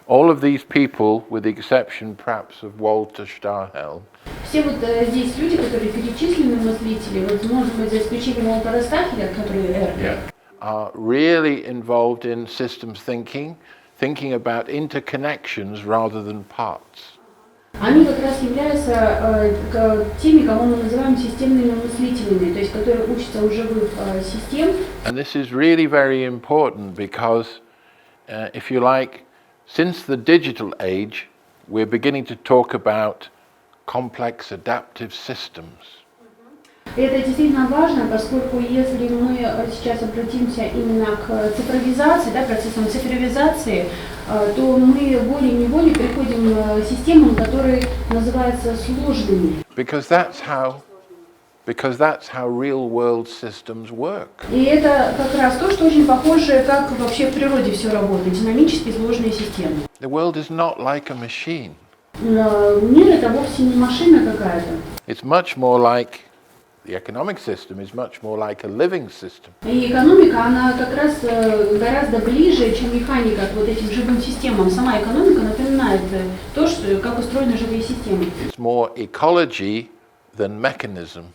All of these people, with the exception perhaps of Walter Stahel, все вот здесь люди, которые перечислены мыслители, вот, может быть, за исключением Уолтера Стахеля, который are really involved in systems thinking, thinking about interconnections rather than parts. Они как раз являются теми, кого мы называем системными мыслителями, то есть которые учатся у живых систем. And this is really very important because, if you like, since the digital age, we're beginning to talk about complex adaptive systems. Это действительно важно, поскольку если мы сейчас обратимся именно к цифровизации, да, процессам цифровизации, то мы волей-неволей приходим к системам, которые называются сложными. Because that's how real world systems work. И это как раз то, что очень похоже, как вообще в природе все работает, динамические сложные системы. The world is not like a machine. Мир это вовсе не машина какая-то. It's much more like the economic system is much more like a living system. И экономика, она как раз гораздо ближе, чем механика к вот этим живым системам. Сама экономика напоминает то, что, как устроены живые системы. It's more ecology than mechanism.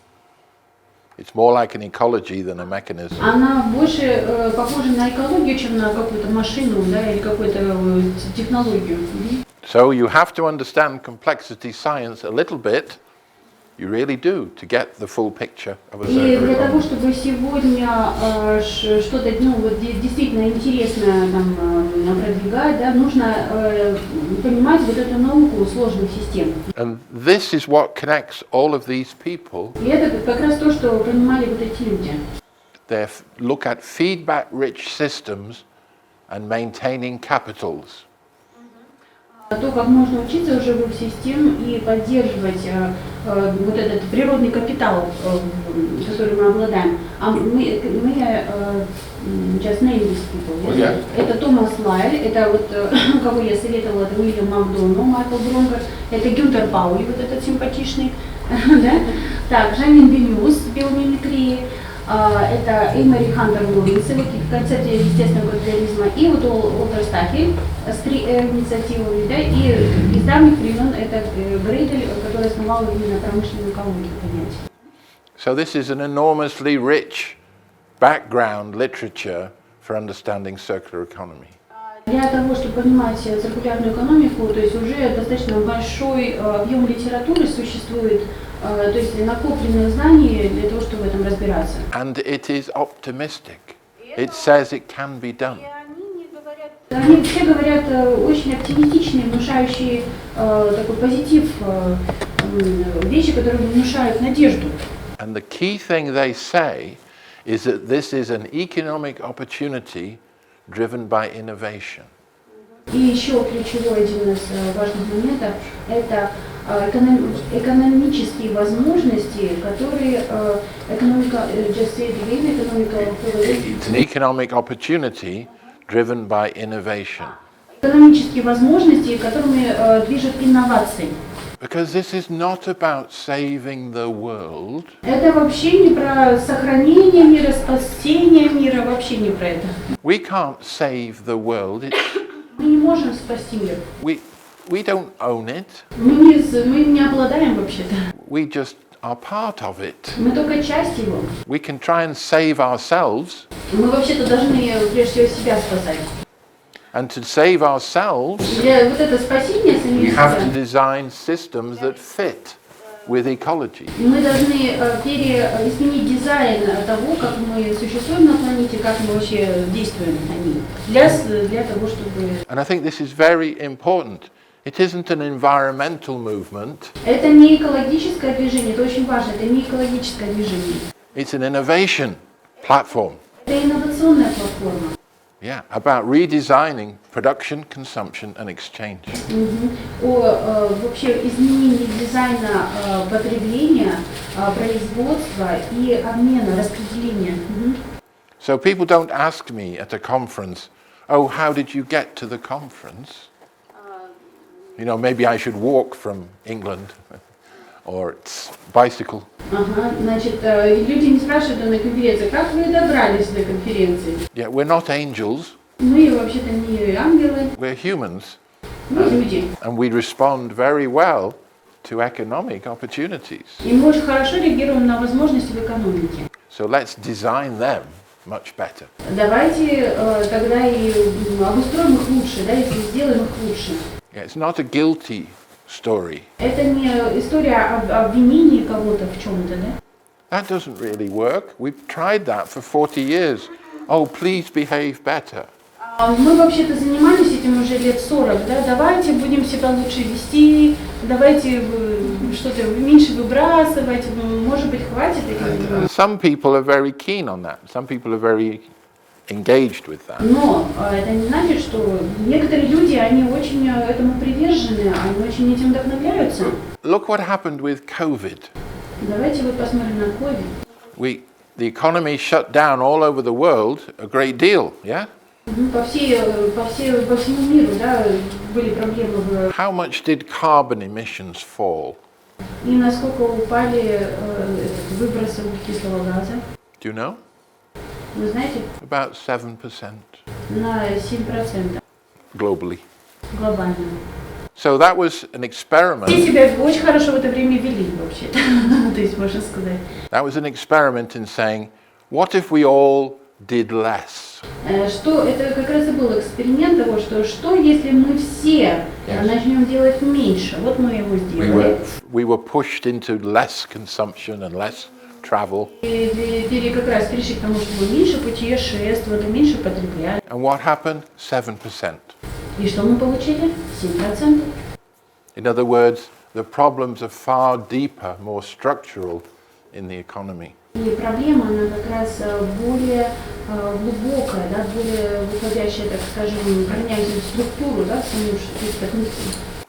It's more like an ecology than a mechanism. Она больше похожа на экологию, чем на какую-то машину, да, или какую-то технологию. So you have to understand complexity science a little bit. You really do, to get the full picture of a И для того, circular economy. чтобы сегодня что-то, вот, действительно интересное там, продвигать, да, нужно понимать вот эту науку сложных систем. And this is what connects all of these people. И это как раз то, что понимали вот эти люди. They look at feedback-rich systems and maintaining capitals. То, как можно учиться у живых систем и поддерживать вот этот природный капитал, который мы обладаем. А мы сейчас name these people. Это Томас Лайль, это вот кого я советовала, это Уильям Макдоналл, Майкл Бронгер, это Гюнтер Паули, вот этот симпатичный, да? Так, Жанин Бенюс, биомимикрии. Это Эймери Хантер Лоуренс, концепция естественного капитализма, и вот Уолтер Стахель с 3R инициативами, да, и из давних времен это Грейдель, который основал именно промышленную экологию понятие. So this is an enormously rich background literature for understanding circular economy. Для того, чтобы понимать циркулярную экономику, то есть уже достаточно большой объем литературы существует, то есть накопленных знаний для того, чтобы в этом разбираться. And it is optimistic. It says it can be done. Они все говорят очень оптимистичные, внушающие такой позитив, вещи, которые внушают надежду. And the key thing they say is that this is an economic opportunity driven by innovation. И еще ключевой один из важных моментов – это экономические возможности, которые экономика, just say it again, экономика. It's an economic opportunity driven by innovation. Экономические возможности, которыми движут инновации. Because this is not about saving the world. Это вообще не про сохранение мира, спасение мира, вообще не про это. We can't save the world. Мы не можем спасти мир. We don't own it. Мы не обладаем вообще-то. We just are part of it. Мы только часть его. We can try and save ourselves. Мы вообще-то должны прежде всего себя спасать. And to save ourselves, Для вот это спасение we самих have to себя, design systems that fit with ecology. мы должны изменить дизайн того, как мы существуем на планете, как мы вообще действуем на ней, для того, чтобы... And I think this is very important. It isn't an environmental movement. Это не экологическое движение, это очень важно, это не экологическое движение. It's an innovation platform. Это инновационная платформа. Yeah, about redesigning production, consumption and exchange. Вообще изменении дизайна потребления, производства и обмена, распределения. So people don't ask me at a conference, oh, how did you get to the conference? You know, maybe I should walk from England or bicycle. Значит, люди не спрашивают на конференции, как вы добрались до конференции? Yeah, we're not angels, Мы вообще-то не ангелы, we're humans. And we respond very well to economic opportunities. И мы очень хорошо реагируем на возможности в экономике. So let's design them much better. Давайте тогда и обустроим их лучше, да, если сделаем их лучше. Yeah, it's not a guilty story. Это не история об обвинении кого-то в чем-то, да? That doesn't really work. We've tried that for 40 years. Oh, please behave better. Мы вообще-то занимались этим уже лет 40, да? Давайте будем себя лучше вести, давайте что-то меньше выбрасывать, может быть, хватит этих. Some people are very keen on that. Some people are very engaged with that. Но это не значит, что некоторые люди, они очень этому привержены, они очень этим вдохновляются. Look what happened with COVID. Давайте вот посмотрим на COVID. The economy shut down all over the world a great deal, yeah? По всему миру, да, были проблемы. How much did carbon emissions fall? И насколько упали выбросы углекислого газа? Do you know? Вы знаете? About 7%. На 7%. Globally. Глобально. So that was an experiment. Все себя очень хорошо в это время вели вообще-то. То есть можно сказать. That was an experiment in saying, what if we all did less? Что это как раз и был эксперимент того, что если мы все начнем делать меньше, вот мы его сделали. We were pushed into less consumption and less travel. И как раз перешли к тому, чтобы меньше путешествовать, меньше потреблять. And what happened? 7%. И что мы получили? 7%. In other words, the problems are far deeper, more structural in the economy. И проблема, она как раз более глубокая, да, более выходящая, так скажем, корнящую структуру, да, саму.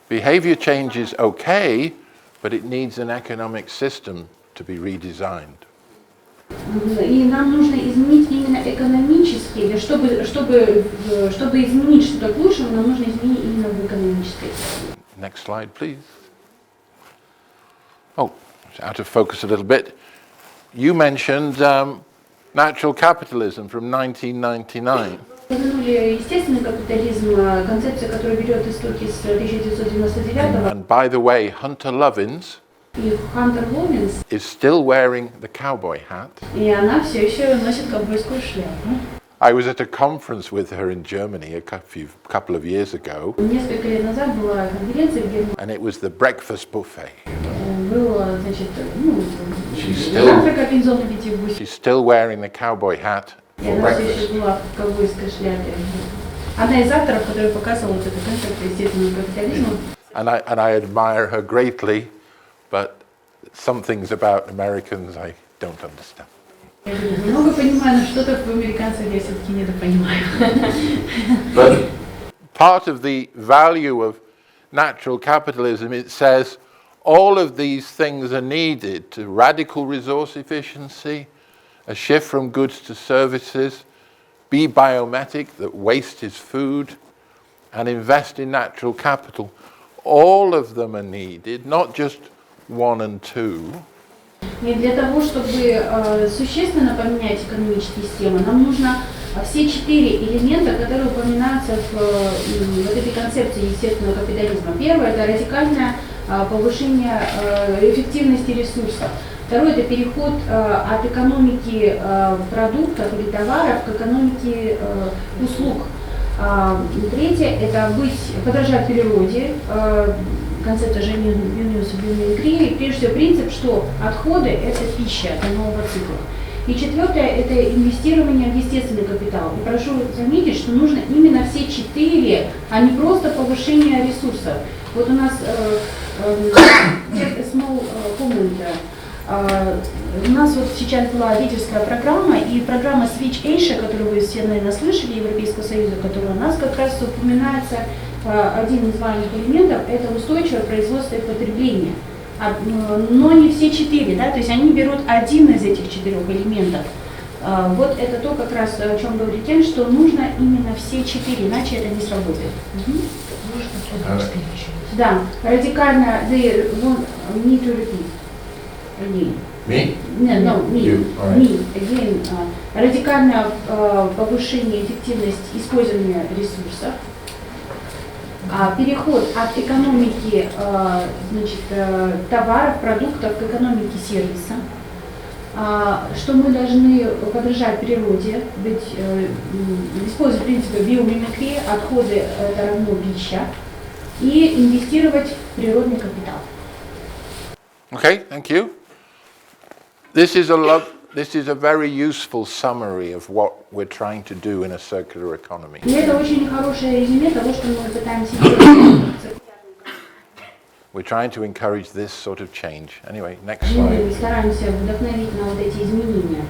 Behavior change is okay, but it needs an economic system to be redesigned. И нам нужно изменить именно экономически, чтобы изменить что-то к лучшему, нам нужно изменить именно в экономической. Next slide, please. Oh, it's out of focus a little bit. You mentioned natural capitalism from 1999. Упомянули естественный капитализм, концепция, которая берет истоки с 1999 And by the way, Hunter Lovins и Хантер Ловинс, is still wearing the cowboy hat. И она все еще носит ковбойскую шляпу. I was at a conference with her in Germany a couple of years ago. Несколько лет назад была конференция в Германии. And it was the breakfast buffet. Было, значит, завтрак организован в виде гуся. She's still wearing the cowboy hat И for она все еще breakfast. была в ковбойской шляпе. Одна из авторов, которая показывала вот эту концепцию естественного капитализма. And I admire her greatly, but some things about Americans I don't understand. Я много понимаю, но что-то в американцах я все-таки недопонимаю. But part of the value of natural capitalism, it says all of these things are needed to radical resource efficiency, a shift from goods to services, be biometric, that waste is food, and invest in natural capital. All of them are needed, not just one and two. И для того, чтобы существенно поменять экономические системы, нам нужно все 4 элемента, которые упоминаются в вот этой концепции естественного капитализма. Первое – это радикальное повышение эффективности ресурсов. Второе – это переход от экономики продуктов или товаров к экономике услуг. Третье – это подражать природе, концепция Жениуса биомимикрии, и прежде всего принцип, что отходы – это пища для нового цикла. И четвертое – это инвестирование в естественный капитал. И прошу заметить, что нужно именно все 4, а не просто повышение ресурсов. Вот у нас small comment. У нас вот сейчас была лидерская программа, и программа Switch Asia, которую вы все, наверное, слышали, Европейского Союза, которая у нас как раз упоминается, один из важных элементов – это устойчивое производство и потребление. Но не все 4, да, то есть они берут один из этих 4 элементов. Вот это то, как раз о чем говорит Кен, что нужно именно все 4, иначе это не сработает. Да, радикально, they need to repeat. Again. Me? No, me. You. Me. Again. Радикальное повышение эффективности использования ресурсов. Переход от экономики товаров, продуктов к экономике сервиса, что мы должны подражать природе, использовать принципы биомимикрии, отходы это равно пища, и инвестировать в природный капитал. Okay, thank you. This is a very useful summary of what we're trying to do in a circular economy. И это очень хорошее резюме того, что мы пытаемся делать. We're trying to encourage this sort of change. Anyway, next slide. Мы стараемся вдохновить на вот эти изменения.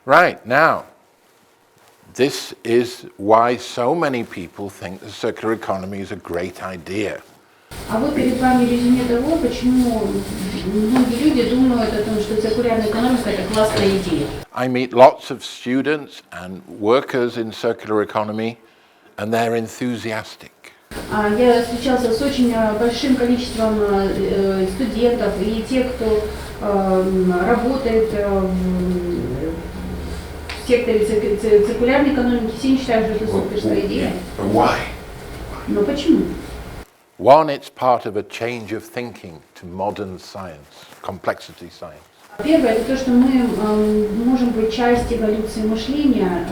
Right, now, this is why so many people think the circular economy is a great idea. А вот перед вами резюме того, почему многие люди думают о том, что циркулярная экономика – это классная идея. I meet lots of students and workers in circular economy, and they're enthusiastic. Я встречался с очень большим количеством студентов и тех, кто работает в секторе циркулярной экономики, все считают, что это суперская идея. But why? Но почему? One, it's part of a change of thinking to modern science, complexity science. Первое, это то, что мы можем быть частью эволюции мышления.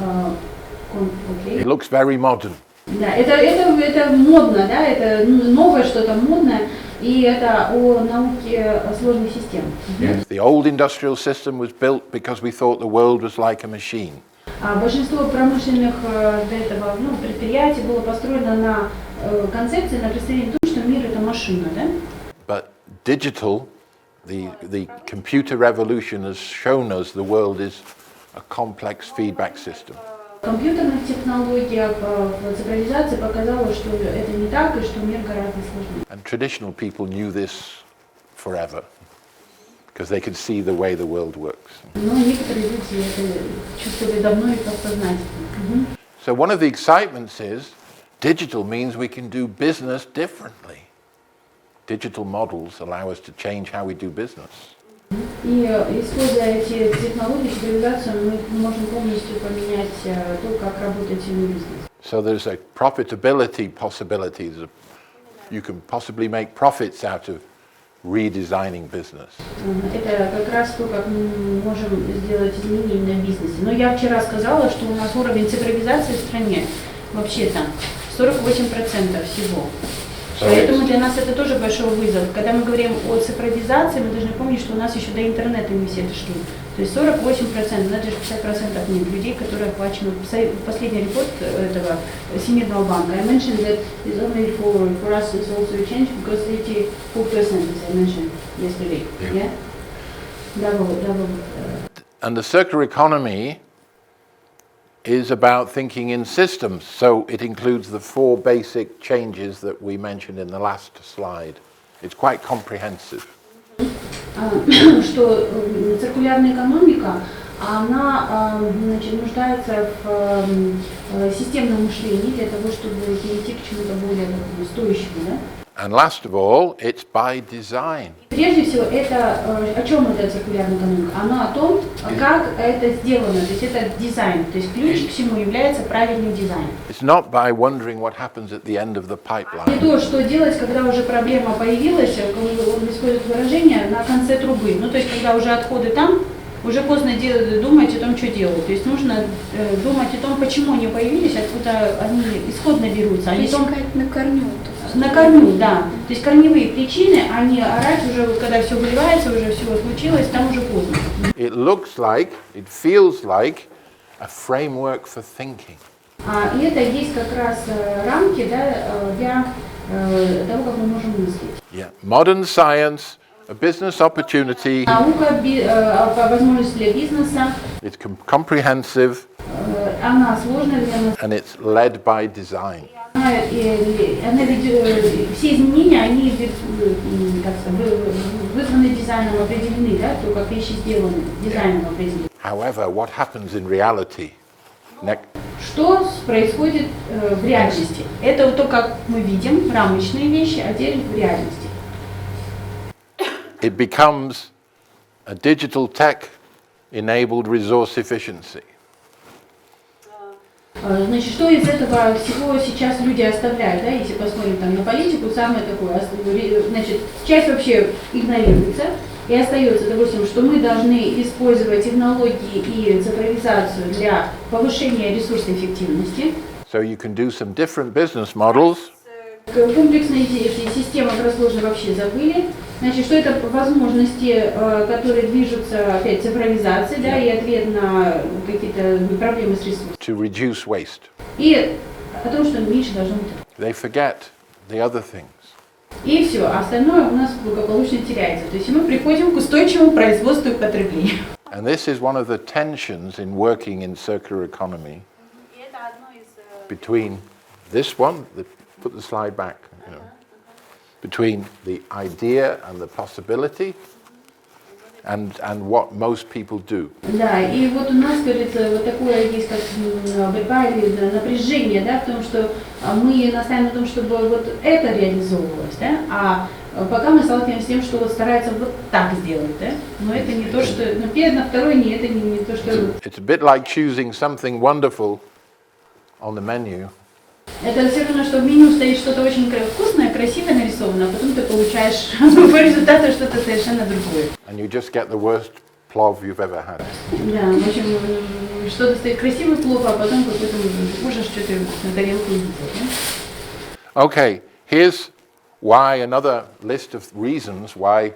It looks very modern. Да, это модно, да, это новое что-то модное, и это о науке сложных систем. Yes. The old industrial system was built because we thought the world was like a machine. Большинство промышленных до этого предприятий было построено на концепции, на представлении того, что мир это машина, да? But digital, the computer revolution has shown us the world is a complex feedback system. Компьютерных технологиях, цифровизация показала, что это не так и что мир гораздо сложнее. And traditional people knew this forever because they could see the way the world works. Но некоторые люди это чувствовали давно и подсознательно. So one of the excitements is digital means we can do business differently. Digital models allow us to change how we do business. И используя эти технологии, цифровизацию, мы можем полностью поменять то, как работает сильный бизнес. So there's a profitability possibilities. You can possibly make profits out of redesigning business. Это как раз то, как мы можем сделать изменения в бизнесе. Но я вчера сказала, что у нас уровень цифровизации в стране вообще-то 48% всего. Поэтому для нас это тоже большой вызов. Когда мы говорим о цифровизации, мы должны помнить, что у нас еще до интернета не все дошли. То есть 48%, но даже 50% нет людей, которые охвачены. Последний репорт этого Всемирного банка. I mentioned that it's only for us it's also a change because 84% as I mentioned yesterday. Yeah? And the circular economy is about thinking in systems, so it includes the four basic changes that we mentioned in the last slide. It's quite comprehensive. Что циркулярная экономика, она нуждается в системном мышлении для того, чтобы перейти к чему-то более стоящему, да? And last of all, it's by design. Прежде всего, это о чем эта циркулярная экономика? Она о том, как это сделано, то есть это дизайн, то есть ключ к всему является правильный дизайн. It's not by wondering what happens at the end of the pipeline. Не то, что делать, когда уже проблема появилась, он использует выражение на конце трубы, то есть когда уже отходы там, уже поздно думать о том, что делать. То есть нужно думать о том, почему они появились, откуда они исходно берутся. Они на корню. На корню, да. То есть корневые причины, они орать уже, когда все выливается, уже все случилось, там уже поздно. It looks like, it feels like a framework for thinking. И это есть как раз рамки, да, для того, как мы можем мыслить. Yeah, modern science, a business opportunity. Наука, возможность для бизнеса. It's comprehensive. Она сложная для нас. And it's led by design. Все изменения, они вызваны дизайном, определены, да, то, как вещи сделаны, дизайном определены. However, what happens in reality? Что происходит в реальности? Это то, как мы видим, рамочные вещи, а теперь в реальности. It becomes a digital tech-enabled resource efficiency. Значит, что из этого всего сейчас люди оставляют, да, если посмотрим там на политику, самое такое, значит, часть вообще игнорируется, и остается, допустим, что мы должны использовать технологии и цифровизацию для повышения ресурсоэффективности. So you can do some different business models. Комплексные системы про сложные вообще забыли. Значит, что это возможности, которые движутся опять цифровизацией, да, и ответ на какие-то проблемы с ресурсами. To reduce waste. И о том, что меньше должно быть. They forget the other things. И все, остальное у нас благополучно теряется. То есть мы приходим к устойчивому производству и потреблению. And this is one of the tensions in working in circular economy between this one, put the slide back, you know, between the idea and the possibility and what most people do. Да, и вот у нас, говорится, вот такое есть как борьба или напряжение, да, в том, что мы настаиваем на том, чтобы вот это реализовывалось, да, а пока мы сталкиваемся с тем, что вот стараются вот так сделать, да, но это не то, что, на первое, на второе, не, это не то, что... It's a bit like choosing something wonderful on the menu. Это все равно, что в меню стоит что-то очень вкусное, красиво нарисовано, а потом ты получаешь по результату что-то совершенно другое. And you just get the worst plov you've ever had. Да, в общем, что-то стоит красивый плов, а потом какой-то ужас, что ты на тарелку видел. Okay, here's why another list of reasons why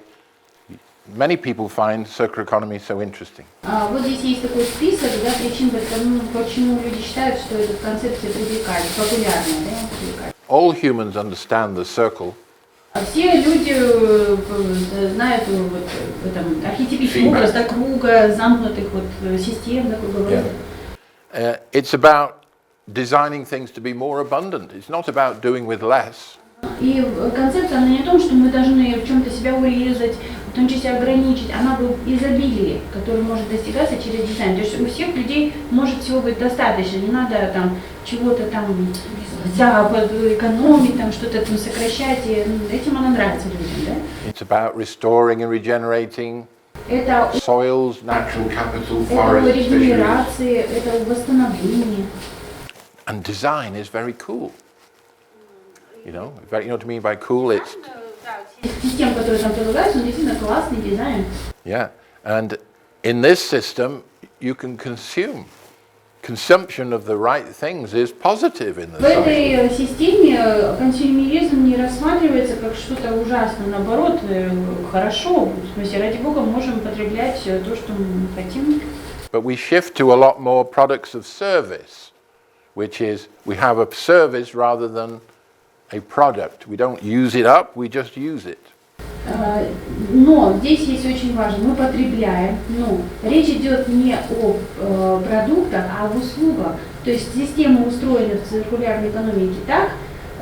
many people find circular economy so interesting. Вот здесь есть такой список, да, причин, почему люди считают, что эта концепция привлекает, популярная, да, привлекает. All humans understand the circle. Все люди знают вот этом архетипичный образ, да, круга, замкнутых вот систем, да, круговых. It's about designing things to be more abundant. It's not about doing with less. И концепция, она не о том, что мы должны в чем-то себя урезать, в том числе ограничить, она об изобилии, которое может достигаться через дизайн. То есть у всех людей может всего быть достаточно, не надо там чего-то там, да, экономить, там что-то там сокращать, и этим она нравится людям, да? It's about restoring and regenerating Это soils, natural capital, это forests, fisheries. регенерации, это восстановление. And design is very cool. You know what I mean by cool? It's Система, которая там предлагается, он действительно классный дизайн. yeah. And in this system, you can consume. Consumption of the right things is positive in the В cycle. этой системе консюмеризм не рассматривается как что-то ужасное, наоборот, хорошо. В смысле, ради Бога, можем потреблять то, что мы хотим. But we shift to a lot more products of service, which is we have a service rather than a product. We don't use it up, we just use it. Но здесь есть очень важно, мы потребляем, но речь идет не о продуктах, а об услугах. То есть система устроена в циркулярной экономике так,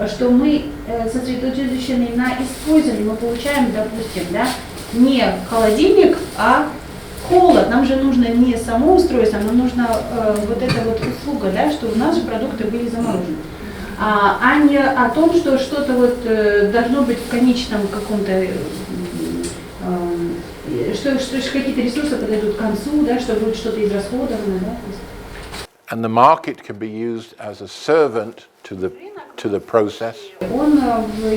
что мы сосредоточены на использовании, мы получаем, допустим, да, не холодильник, а холод. Нам же нужно не само устройство, нам нужна вот эта вот услуга, да, что у нас же продукты были заморожены. А не о том, что что-то вот должно быть в конечном каком-то, что какие-то ресурсы подойдут к концу, да, что будет что-то израсходовано. Да? And the market can be used as a servant to the process. Он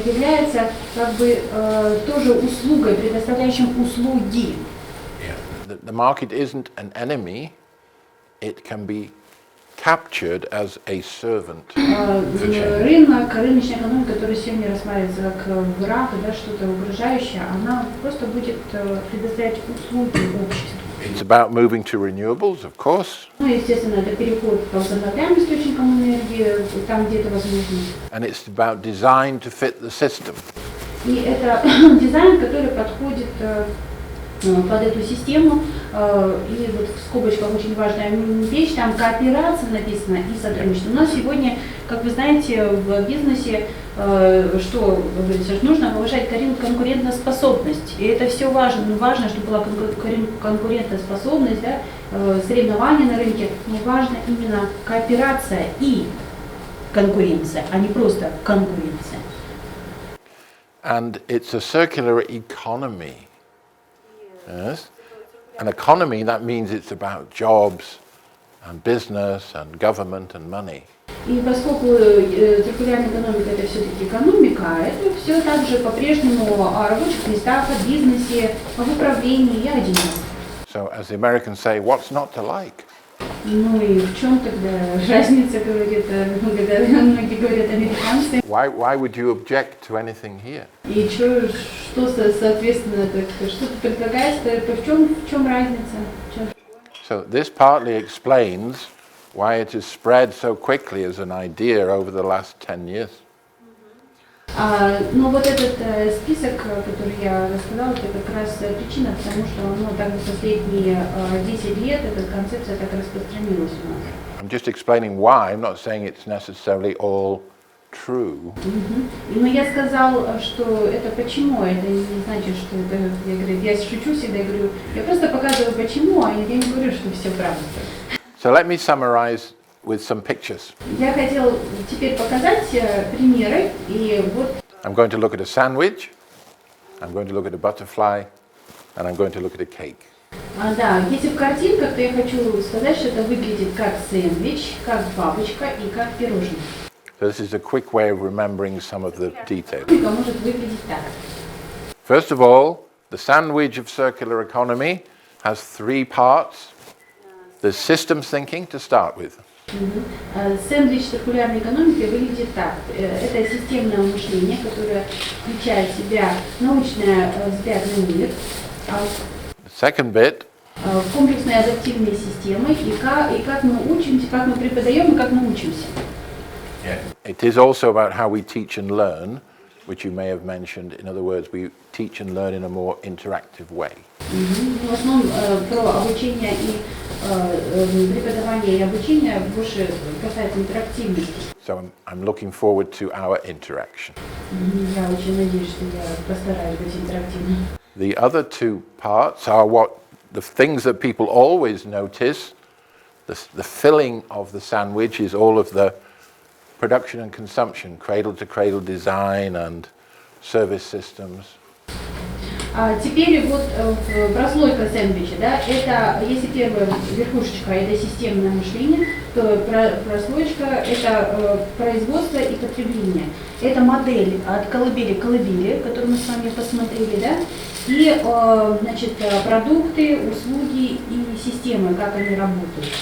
является как бы тоже услугой, предоставляющим услуги. The market isn't an enemy, it can be captured as a servant. Рынок, рыночная экономика, которая сегодня рассматривается как враг, да, что-то угрожающее, она просто будет предоставлять услуги обществу. It's about moving to renewables, of course. Ну, естественно, это переход к возобновляемым источникам энергии, там, где это возможно. And it's about design to fit the system. И это дизайн, который подходит под эту систему. И вот в скобочках очень важная вещь, там кооперация написано и сотрудничество. У нас сегодня, как вы знаете, в бизнесе, что нужно повышать конкурентоспособность. И это все важно. Ну, важно, чтобы была конкурентоспособность, да, соревнования на рынке, но важно именно кооперация и конкуренция, а не просто конкуренция. And it's a circular economy. Yes? An economy, that means it's about jobs and business and government and money. И поскольку циркулярная экономика это все-таки экономика, это все также по-прежнему о рабочих местах, о бизнесе, об управлении и о деньгах. So as the Americans say, what's not to like? Ну и в чем тогда разница, говорит, многие говорят американцы. Why would you object to anything here? И что соответственно, что ты предлагаешь, в чем разница? So this partly explains why it has spread so quickly as an idea over the last 10 years. Но вот этот список, который я рассказала, это как раз причина, потому что так за последние 10 лет эта концепция так распространилась у нас. I'm just explaining why. I'm not saying it's necessarily all true. Но я сказал, что это почему, это не значит, что это, я шучу всегда, говорю, я просто показываю почему, а я не говорю, что все правда. So let me summarize with some pictures. Я хотел теперь показать примеры, и вот. I'm going to look at a sandwich, I'm going to look at a butterfly, and I'm going to look at a cake. Да, если в картинках, то я хочу сказать, что это выглядит как сэндвич, как бабочка и как пирожное. So this is a quick way of remembering some of the details. Может выглядеть так. First of all, the sandwich of circular economy has three parts. There's systems thinking to start with. Сэндвич циркулярной экономики выглядит так. Это системное мышление, которое включает в себя научный взгляд на мир, The second bit комплексные адаптивные системы и как мы учимся, как мы преподаем и как мы учимся. it is also about how we teach and learn, which you may have mentioned. In other words, we teach and learn in a more interactive way. В основном про обучение и преподавание и обучение больше касается интерактивности. So I'm looking forward to our interaction. Я очень надеюсь, что я постараюсь быть интерактивной. The other two parts are the things that people always notice. The filling of the sandwich is all of the production and consumption, cradle-to-cradle design and service systems. Теперь вот прослойка сэндвича, да, это, если первая верхушечка это системное мышление, то прослоечка это производство и потребление. Это модель от колыбели к колыбели, которую мы с вами посмотрели, да, и, значит, продукты, услуги и системы, как они работают.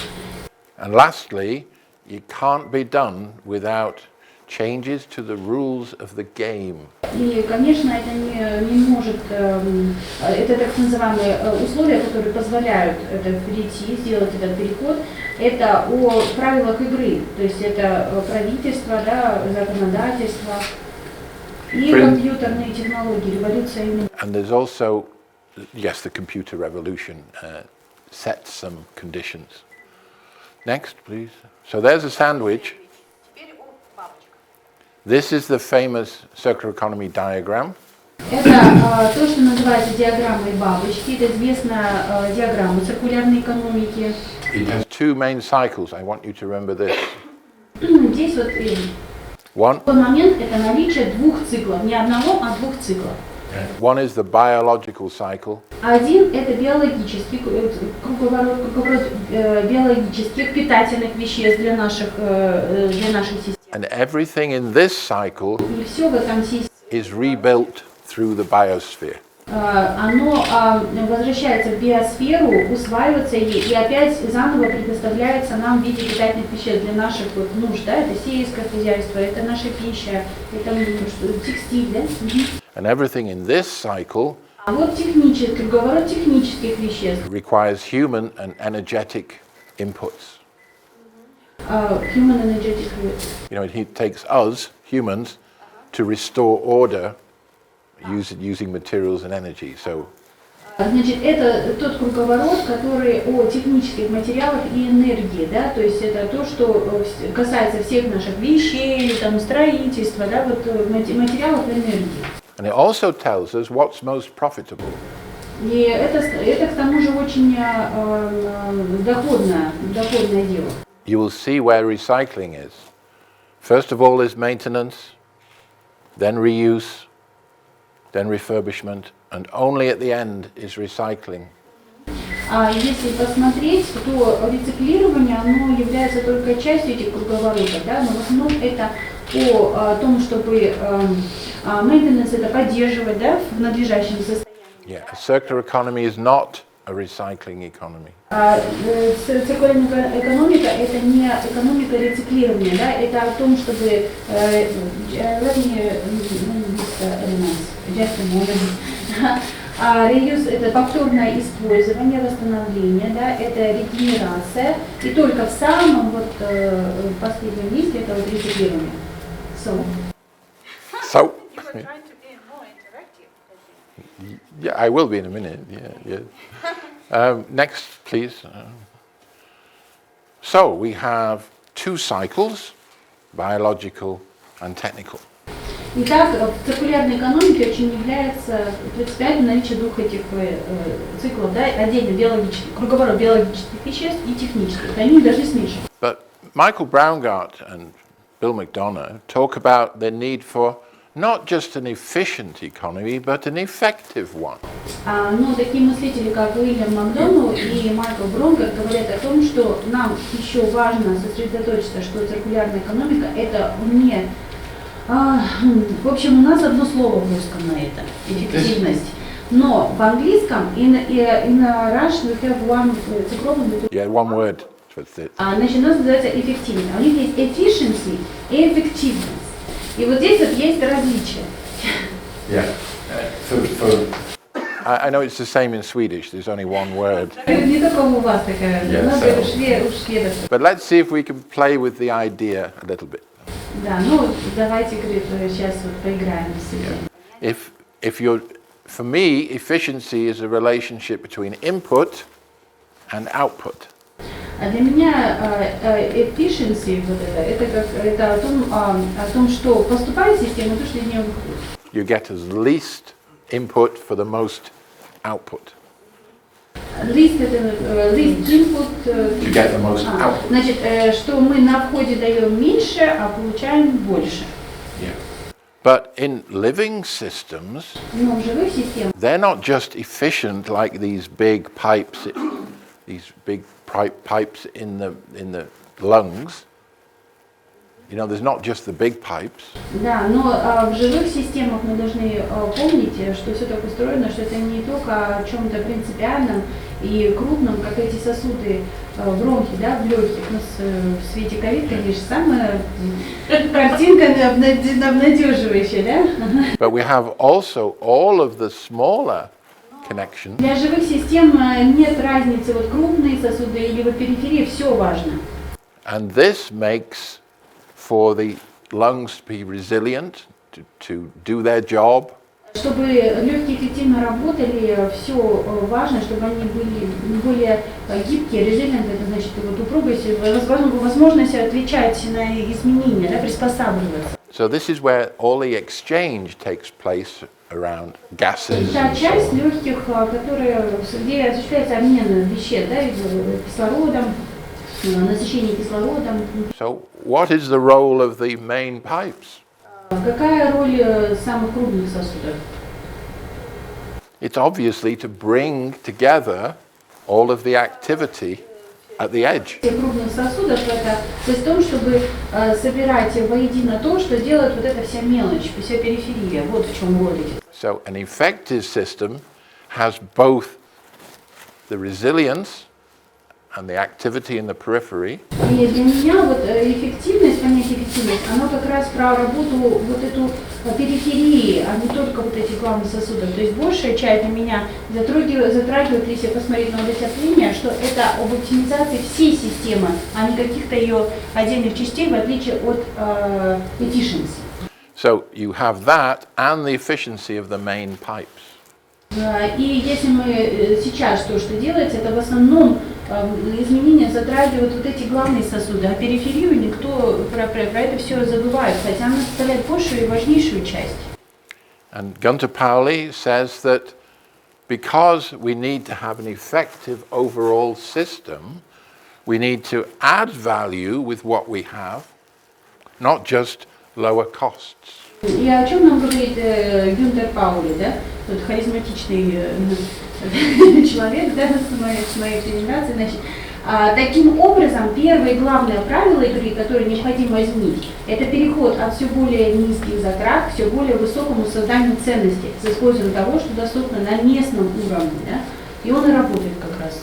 And lastly, it can't be done without changes to the rules of the game. И, конечно, это не может, это так называемые условия, которые позволяют это перейти, сделать этот переход, это о правилах игры, то есть это правительство, да, законодательство и компьютерные технологии, революция именно. And there's also, yes, the computer revolution sets some conditions. Next, please. So there's a sandwich. This is the famous circular economy diagram. Это то, что называется диаграммой бабочки. Это известная диаграмма циркулярной экономики. It has two main cycles. I want you to remember this. Здесь вот One. в момент это наличие двух циклов, не одного, а двух циклов. One is the biological cycle. Один это биологический круговорот биологических питательных веществ для наших систем. And everything in this cycle И все в этом is rebuilt through the biosphere. оно возвращается в биосферу, усваивается ей и опять заново предоставляется нам в виде питательных веществ для наших вот нужд. Да? Это сельское хозяйство, это наша пища, это текстиль. Да? And everything in this cycle А вот круговорот технических веществ. requires human and energetic inputs. Human energetic. You know, it takes us, humans, to restore order using materials and energy. So Значит, это тот круговорот, который о технических материалах и энергии, да, то есть это то, что касается всех наших вещей, там, строительства, да, вот материалов и энергии. and it also tells us what's most profitable. И это к тому же очень доходное дело. You will see where recycling is. First of all is maintenance, then reuse, then refurbishment, and only at the end is recycling. А если посмотреть, то рециклирование, оно является только частью этих круговоротов, да, но в основном это о том, чтобы maintenance это поддерживать, да, в надлежащем состоянии. Yeah, a circular economy is not a recycling economy. Циркулярная экономика это не экономика рециклирования, да, это о том, чтобы реюз это повторное использование, восстановление, да, это регенерация, и только в самом вот последнем месте это вот рециклирование. So, yeah, I will be in a minute. Yeah. Next, please. So we have two cycles, biological and technical. Итак, в циркулярной экономике очень принципиально наличие двух этих циклов, да, отдельно круговорот биологических веществ и технических. Они должны смешиваться. But Michael Braungart and Bill McDonough talk about the need for not just an efficient economy, but an effective one. Но такие мыслители, как Уильям Макдоналл и Майкл Бронгер, говорят о том, что нам еще важно сосредоточиться, что циркулярная экономика это не... в общем, у нас одно слово в русском на это – эффективность. Но в английском, in Russian we have one problem. Yeah, one word. Значит, у нас называется эффективность. А у них есть efficiency и эффективность. И вот здесь вот есть различие. Yeah. I know it's the same in Swedish. There's only one word. Не только у вас такая, много у шведов. But let's see if we can play with the idea a little bit. Да, ну давайте, говорит, сейчас вот поиграем с этим. If you're, for me, efficiency is a relationship between input and output. А для меня efficiency вот это о том, что поступает система, то, что из нее выходит. You get as least input for the most output. Least это least input. To get the most output. Значит, что мы на входе даем меньше, а получаем больше. Yeah. But in living systems, Но в живых системах they're not just efficient like these big pipes in the lungs. You know, there's not just the big pipes. Да, но в живых системах мы должны помнить, что все так устроено, что это не только о чем-то принципиальном и крупном, как эти сосуды бронхи, да, в легких. Но в свете ковид, конечно, самая картинка обнадеживающая, да? But we have also all of the smaller connections. Для живых систем нет разницы, вот крупные сосуды или в периферии, все важно. And this makes for the lungs to be resilient, to do their job. Чтобы легкие эффективно работали, все важно, чтобы они были более гибкие, resilient, это значит вот упругость, возможность отвечать на изменения, да, приспосабливаться. So this is where all the exchange takes place around gases. Та часть легких, где осуществляется обмен веществ, да, кислородом, насыщение кислородом. So what is the role of the main pipes? Какая роль самых крупных сосудов? It's obviously to bring together all of the activity at the edge. Крупных сосудов это в том, чтобы собирать воедино то, что делает вот эта вся мелочь, вся периферия. Вот в чем роль. So an effective system has both the resilience and the activity in the periphery. И для меня вот эффективность, понятие эффективность, оно как раз про работу вот эту периферии, а не только вот этих главных сосудов. То есть большая часть для меня затрагивает, если посмотреть на вот эти определения, что это об оптимизации всей системы, а не каких-то ее отдельных частей, в отличие от efficiency. So you have that and the efficiency of the main pipes. И если мы сейчас то, что делается, это в основном изменения затрагивают вот эти главные сосуды, а периферию никто про это все забывает, хотя она составляет большую и важнейшую часть. And Gunter Pauli says that because we need to have an effective overall system, we need to add value with what we have, not just lower costs. И о чем нам говорит Гюнтер Паули, да? Тот харизматичный человек, да, с моей презентации, значит. Таким образом, первое и главное правило игры, которое необходимо изменить, это переход от все более низких затрат к все более высокому созданию ценности с использованием того, что доступно на местном уровне. Да? И он и работает как раз.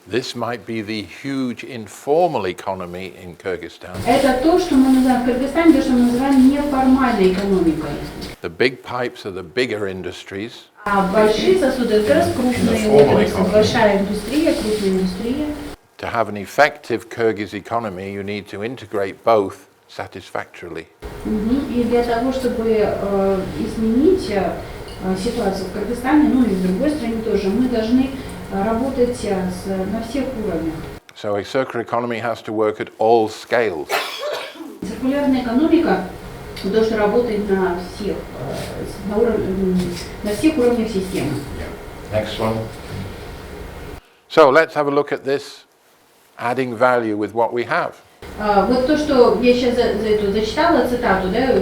This might be the huge informal economy in Kyrgyzstan. Это то, что мы называем в Кыргызстане, то, что мы называем неформальной экономикой. The big pipes are the bigger industries. А большие сосуды это как раз крупные, большая индустрия, крупная индустрия. To have an effective Kyrgyz economy, you need to integrate both satisfactorily. И для того, чтобы изменить ситуацию в Кыргызстане, ну и в другой стране тоже, мы должны работать на всех уровнях. So a circular economy has to work at all scales. Циркулярная экономика то, что работает на всех уровнях системы. Next one. So let's have a look at this adding value with what we have. Вот то, что я сейчас зачитала цитату, да,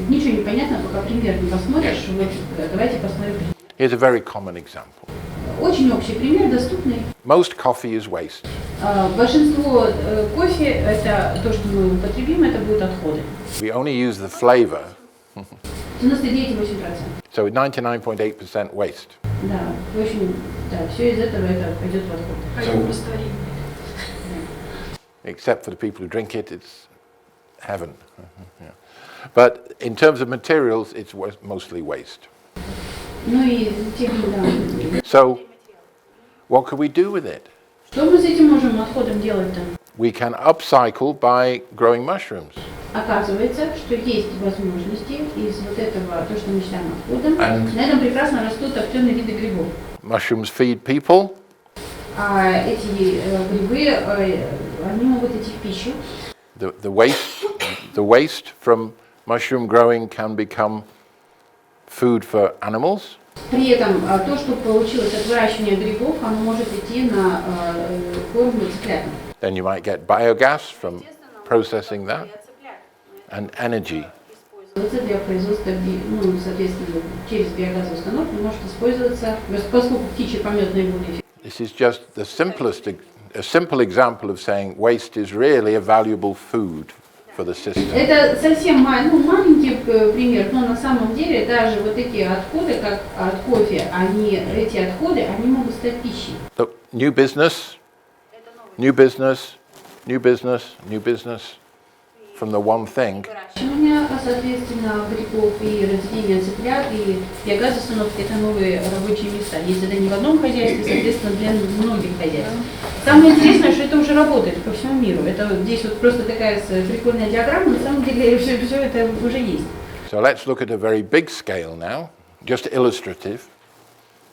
ничего не понятно, пока пример не посмотришь. Вот, давайте посмотрим. Here's a very common example. Очень общий пример, доступный. Most coffee is waste. Большинство кофе, это то, что мы употребим, это будут отходы. We only use the flavor. 99,8%. So 99.8% waste. Да, в общем, да, все из этого это пойдет в отход. Except for the people who drink it, it's heaven. Yeah. But in terms of materials, it's mostly waste. Ну и да. So, what can we do with it? Что мы с этим можем отходом делать-то? We can upcycle by growing mushrooms. Оказывается, что есть возможности из вот этого, то, что мы считаем отходом, на этом прекрасно растут определенные виды грибов. Mushrooms feed people. А эти грибы, они могут идти в пищу. The waste from mushroom growing can become food for animals. При этом то, что получилось от выращивания грибов, оно может идти на корм цыплятам. Then you might get biogas from processing that, and energy. Для производства, ну, соответственно, через биогазовую установку может использоваться, поскольку птичий помет наиболее. This is just the simple example of saying waste is really a valuable food for the system. Это совсем маленький пример, но на самом деле даже вот такие отходы, как от кофе, эти отходы, они могут стать пищей. So, new business, new business, new business, new business from the one thing. Выращивание, соответственно, грибов и разведение цыплят и биогазоустановки – это новые рабочие места. Если это не в одном хозяйстве, соответственно, для многих хозяйств. Самое интересное, что это уже работает по всему миру. Это здесь вот просто такая прикольная диаграмма, на самом деле все это уже есть. So let's look at a very big scale now, just illustrative.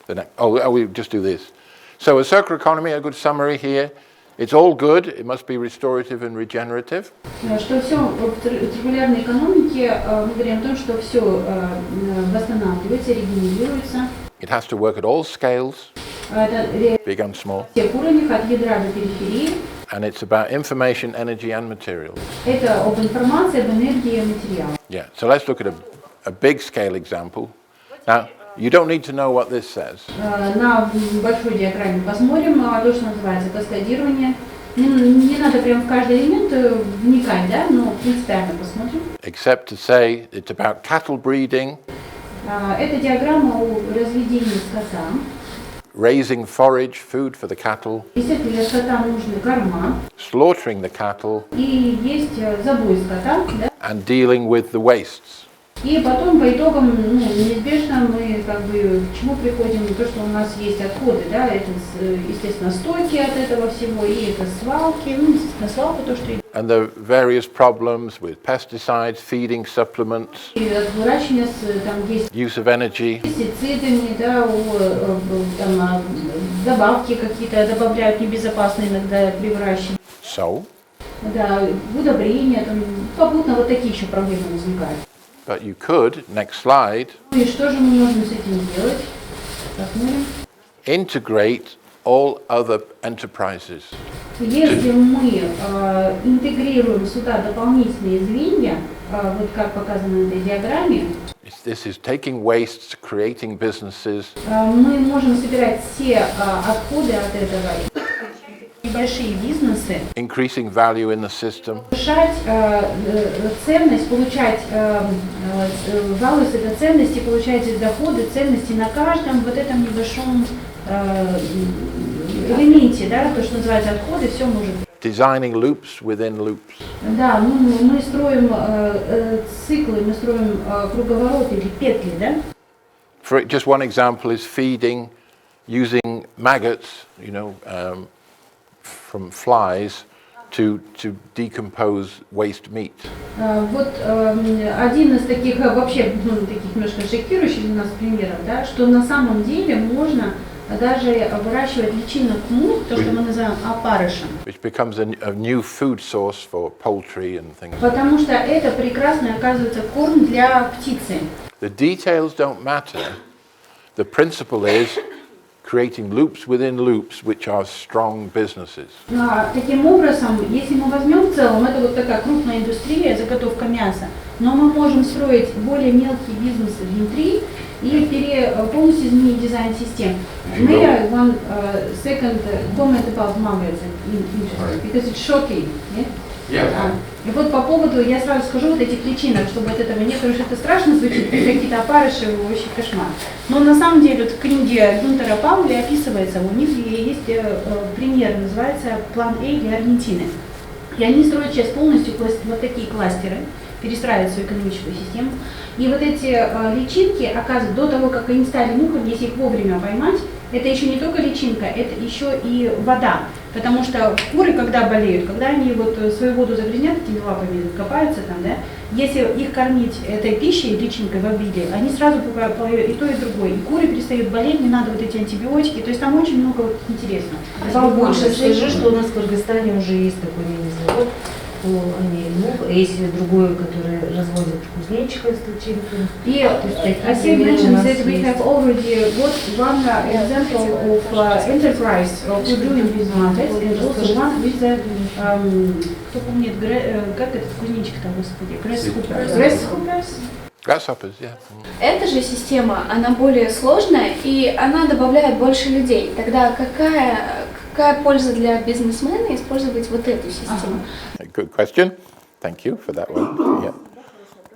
We'll just do this. So a circular economy, a good summary here. It's all good. It must be restorative and regenerative. Что все в циркулярной экономике мы говорим о том, что все восстанавливается, регенерируется. It has to work at all scales, big and small. Всех уровнях, от ядра до периферии. And it's about information, energy, and materials. Это об информации, об энергии и материалах. Yeah. So let's look at a big scale example. Now, you don't need to know what this says. На большой диаграмме посмотрим то, что называется каскадирование. Не надо прям в каждый элемент вникать, да, но принципиально посмотрим. Except to say it's about cattle breeding. Это диаграмма о разведении скота. Raising forage, food for the cattle. Естественно, для скота нужны корма. Slaughtering the cattle. И есть забой скота, да. And dealing with the wastes. И потом по итогам, неизбежно мы как бы к чему приходим, то, что у нас есть отходы, да, это, естественно, стоки от этого всего, и это свалки, естественно, свалка то, что... And the various problems with pesticides, feeding supplements, И от выращивания там есть use of energy. пестицидами, да, там, добавки какие-то добавляют небезопасные иногда при выращивании. So, Да, удобрения, там, попутно вот такие еще проблемы возникают. but you could, next slide, Ну и что же мы можем с этим делать? Посмотрим. integrate all other enterprises. Если мы интегрируем сюда дополнительные звенья, вот как показано на этой диаграмме, This is taking wastes, creating businesses, мы можем собирать все отходы от этого, небольшие бизнесы, increasing value in the system, повышать ценность, получать value — это ценности, получать доходы, ценности на каждом вот этом небольшом элементе, да, то, что называется отходы, все может быть. designing loops within loops. Да, мы строим циклы, мы строим круговороты или петли, да? For just one example is feeding, using maggots, from flies to decompose waste meat. Вот один из таких вообще таких немножко шокирующих для нас примеров, да, что на самом деле можно даже выращивать личинок мух, то, что мы называем опарышем. Which becomes a new food source for poultry and things. Потому что это прекрасный, оказывается, корм для птицы. The details don't matter. The principle is creating loops within loops, which are strong businesses. Таким образом, если мы возьмем в целом, это вот такая крупная индустрия, заготовка мяса, но мы можем строить более мелкие бизнесы внутри и полностью изменить дизайн систем. May I one second comment about maggots? Because it's shocking. Yeah? И вот по поводу, я сразу скажу, вот этих личинок, чтобы от этого нет, потому что это страшно звучит, какие-то опарыши, вообще кошмар. Но на самом деле вот в книге Гюнтера Пауля описывается, у них есть пример, называется план A для Аргентины. И они строят сейчас полностью вот такие кластеры, перестраивают свою экономическую систему. И вот эти личинки, оказывается, до того, как они стали мухами, если их вовремя поймать, это еще не только личинка, это еще и вода. Потому что куры, когда болеют, когда они вот свою воду загрязнят этими лапами, копаются там, да, если их кормить этой пищей, личинкой в обиде, они сразу поют и то, и другое. И куры перестают болеть, не надо вот эти антибиотики. То есть там очень много вот интересного. Больше скажи, что у нас в Кыргызстане уже есть такой мини-завод. Есть другой, который разводит кузнечиков с личинками. As you mentioned, that we have already got one example of enterprise of doing these markets, and also one with the, кто помнит, как этот кузнечик-то, господи, Grasshoppers, yeah. Эта же система, она более сложная, и она добавляет больше людей. Тогда какая польза для бизнесмена использовать вот эту систему? Good question. Thank you for that one.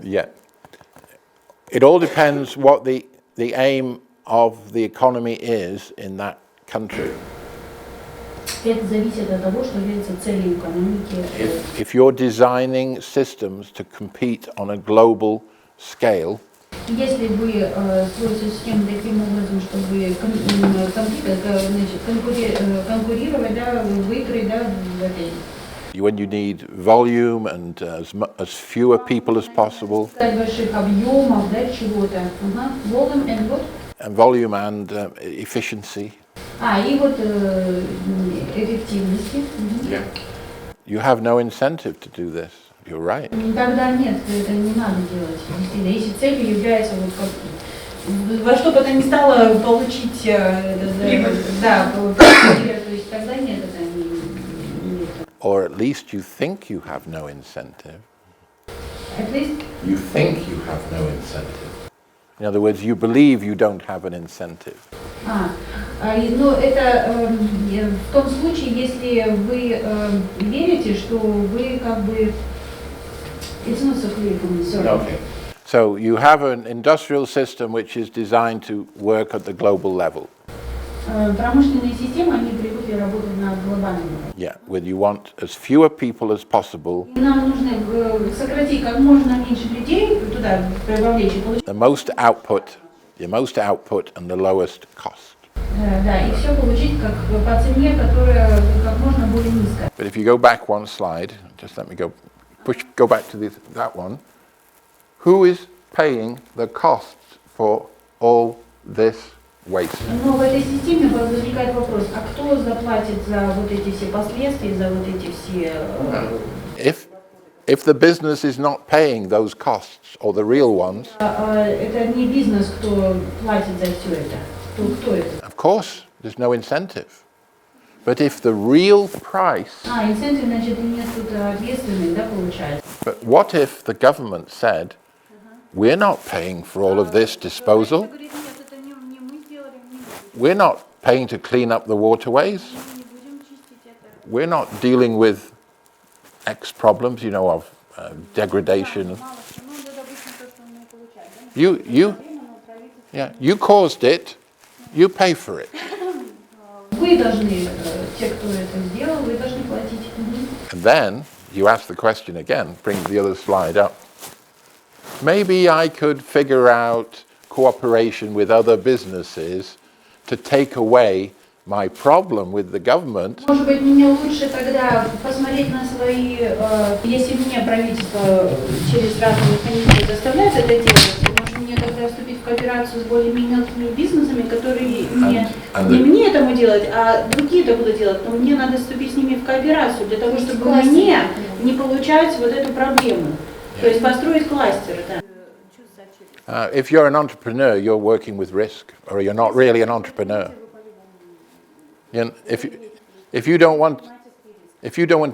Yeah. It all depends what the aim of the economy is in that country. Это зависит от того, что является целью экономики. If you're designing systems to compete on a global scale, если вы строите систему таким образом, чтобы конкурировать, да, выиграть, да, в этой. when you need volume and as fewer people as possible, Больших объемов, да, чего-то. Volume and what? and volume and efficiency, И вот эффективности. you have no incentive to do this. You're right. Тогда нет, это не надо делать. Действительно, если целью является вот как во что бы то ни стало получить прибыль, да, то есть тогда нет, это не. Or at least you think you have no incentive. At least You think you have no incentive. In other words, you believe you don't have an incentive. Но это в том случае, если вы верите, что вы как бы it's not so clear for me, sorry. Okay. So you have an industrial system which is designed to work at the global level. Промышленные системы, они привыкли работать на глобальном уровне. Yeah, where you want as fewer people as possible. Нам нужно сократить как можно меньше людей туда привлечь и получить. The most output and the lowest cost. Да, и все получить как по цене, которая как можно более низкая. But if you go back one slide, just let me go back to that one. Who is paying the costs for all this waste? Но в этой системе возникает вопрос, а кто заплатит за вот эти все последствия, за вот эти все... If the business is not paying those costs, or the real ones, Это не бизнес, кто платит за все это. Кто это? of course, there's no incentive. But if the real price, инцентив, значит, нет тут ответственный, да, получается. but what if the government said, we're not paying for all of this disposal, Говорит, нет, это не мы сделали, we're not paying to clean up the waterways, мы не будем чистить это. we're not dealing with X problems, you know, of degradation. Мало что, ну, да, допустим, то, что мы получаем, да? You caused it, you pay for it. Вы должны, те, кто это сделал, вы должны платить. And then you ask the question again, bring the other slide up. Maybe I could figure out cooperation with other businesses to take away my problem with the government. Может быть, мне лучше тогда посмотреть на свои, если мне правительство через разные механизмы заставляет это делать, может мне тогда вступить в кооперацию с более мелкими бизнесами, которые не мне этому делать, а другие это будут делать, но мне надо вступить с ними в кооперацию для того, чтобы мне не получать вот эту проблему. То есть построить кластер, да. If you're an entrepreneur, you're working with risk, or you're not really an entrepreneur. And if you don't want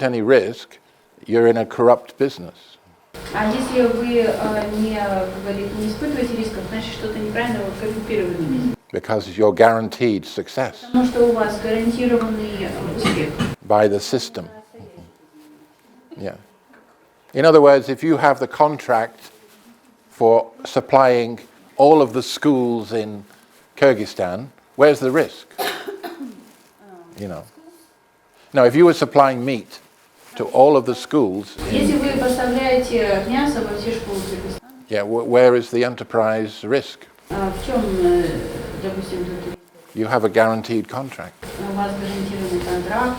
any risk, you're in a corrupt business. А если вы не испытываете рисков, значит что-то неправильно, вот коррумпированный бизнес. Because you're guaranteed success Потому что у вас гарантированный успех. by the system. Yeah. In other words, if you have the contract for supplying all of the schools in Kyrgyzstan, where's the risk? You know. Now, if you were supplying meat to all of the schools, Если вы поставляете мясо во все школы Кыргызстана, yeah, where is the enterprise risk? в чем, допустим, тут You have a guaranteed contract. у вас гарантированный контракт?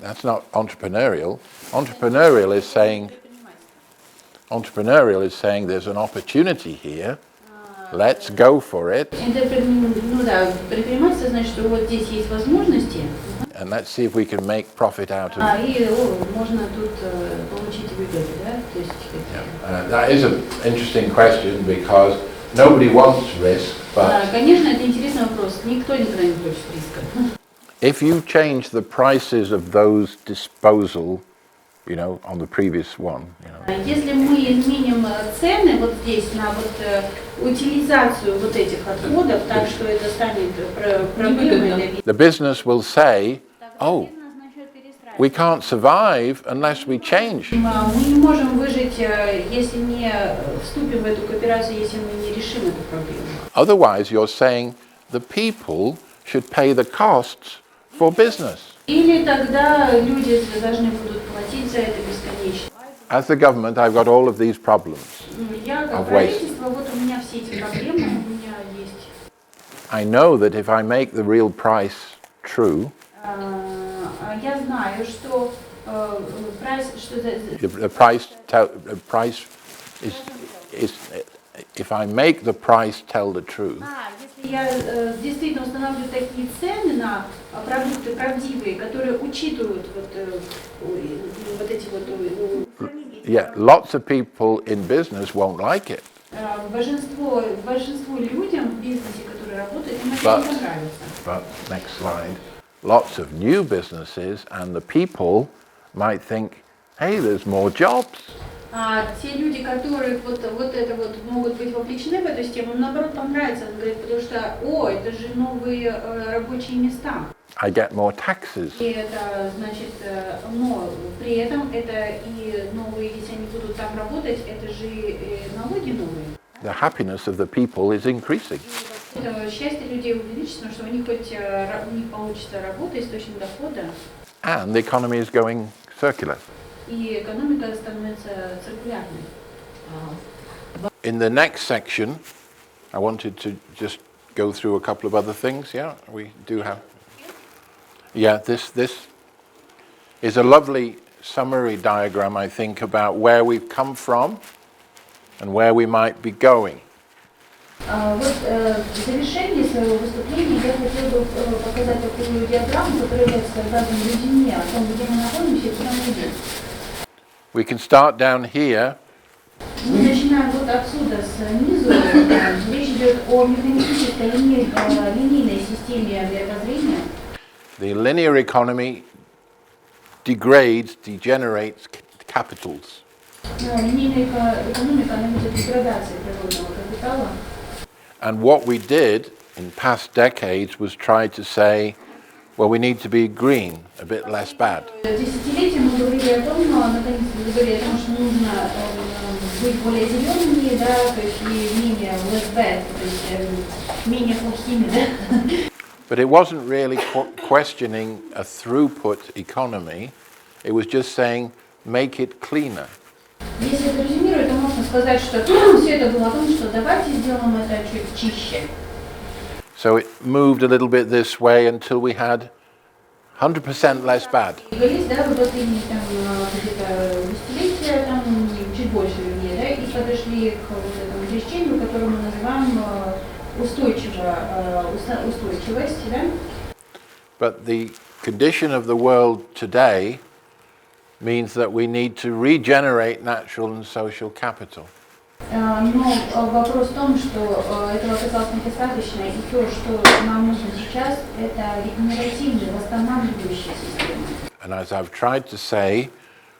That's not entrepreneurial. Entrepreneurial is saying there's an opportunity here. Let's go for it. Ну да, предпринимательство значит, что вот здесь есть возможности, And let's see if we can make profit out of it. и можно тут получить выгоду, да? То есть, That is an interesting question because nobody wants risk, but конечно, это интересный вопрос. Никто никогда не хочет риска. if you change the prices of those disposal, you know, on the previous one, you know, Если мы изменим цены вот здесь на вот утилизацию вот этих отходов, так что это станет проблемой для бизнеса, the business will say, oh, we can't survive unless we change. мы не можем выжить, если не вступим в эту кооперацию, если мы не решим эту проблему. Otherwise, you're saying the people should pay the costs for business. Или тогда люди должны будут платить за это бесконечно. As the government, I've got all of these problems. Я как Of waste. правительство, вот у меня все эти проблемы, у меня есть. I know that if I make the real price true, Я знаю, что the price is if I make the price tell the truth, если я действительно устанавливаю такие цены на продукты правдивые, которые учитывают вот эти вот yeah, lots of people in business won't like it. большинству людям в бизнесе, которые работают, им это не понравится. But next slide. Lots of new businesses and the people might think, hey, there's more jobs. А те люди, которые вот это вот могут быть вовлечены в эту систему, наоборот, понравится, потому что, это же новые рабочие места. I get more taxes. И это значит, но при этом это и новые, если они будут там работать, это же налоги новые. The happiness of the people is increasing. Это счастье людей увеличится, потому что у них хоть у них получится работа, источник дохода. And the economy is going circular. И экономика становится циркулярной. In the next section, I wanted to just go through a couple of other things. Yeah, we do have. Yeah, this is a lovely summary diagram, I think, about where we've come from and where we might be going. Вот в завершении своего выступления я хотела бы показать такую диаграмму, которая является разными людьми, о том, где мы находимся и куда мы идем. We can start down here. Мы начинаем вот отсюда, снизу. Речь идет о механистической линейной системе мировоззрения. The linear economy degenerates capitals. Линейная экономика, она ведет к деградации природного капитала. And what we did in past decades was try to say, well, we need to be green, a bit less bad. Десятилетия мы говорили о том, наконец-то говорили о том, что нужно быть более зелеными, да, то есть и менее less bad, то есть менее плохими, да. But it wasn't really questioning a throughput economy. It was just saying, make it cleaner. Если это резюмировать, то можно сказать, что все это было о том, что давайте сделаем это чуть чище. So it moved a little bit this way until we had 100% less bad. Двигались, да, в последние там где-то десятилетия, там чуть больше вернее, да, и подошли к вот этому пересечению, которое мы называем устойчивость, да. But the condition of the world today means that we need to regenerate natural and social capital. Но вопрос в том, что этого оказалось недостаточно, и то, что нам нужно сейчас, это регенеративная, восстанавливающая система. And as I've tried to say,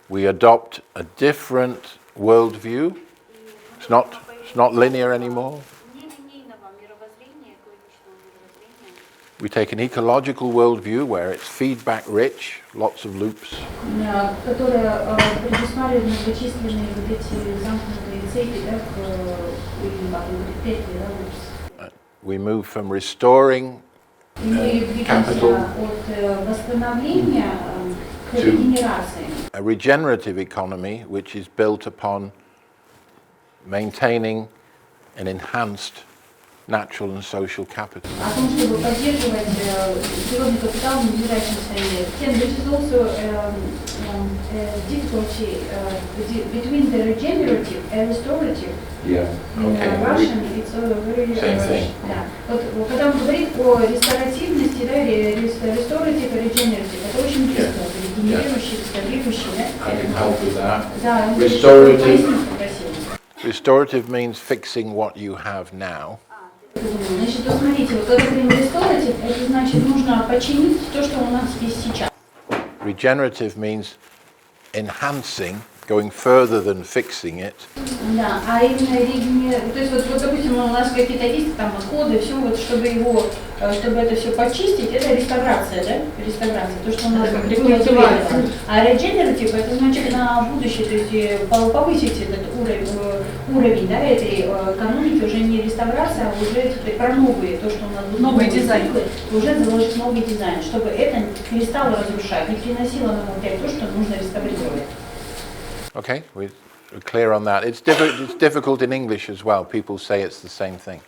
we adopt a different worldview. It's not linear anymore. We take an ecological worldview where it's feedback rich, lots of loops. Которая предусматривает многочисленные вот эти замкнутые цепи, да, We move from restoring capital to a regenerative economy, which is built upon maintaining an enhanced natural and social capital. О том, чтобы поддерживать природный капитал в неизбирательном состоянии. There is also difficulty between the regenerative and restorative. Yeah. In Russian it's very same thing. Да. Вот когда мы говорим о ресторативности, да, restorative и regenerative, это очень близко, регенерирующий, реставрирующий, да. I can help with that. Да. Restorative means fixing what you have now. Значит, вот смотрите, вот когда говорим restorative, это значит нужно починить то, что у нас есть сейчас. Regenerative means enhancing, going further than fixing it. Да, а именно то есть вот допустим, у нас какие-то есть там отходы, все вот, чтобы это все почистить, это реставрация, да? Реставрация, то, что у нас было. А regenerative, это значит на будущее, то есть повысить этот уровень, да, этой экономики, уже не реставрация, а уже теперь про новые, то, что у нас было. Новый дизайн. Уже заложить новый дизайн, чтобы это не стало разрушать, не приносило нам опять то, что нужно реставрировать. Okay, we're clear on that. It's difficult in English as well. People say it's the same thing.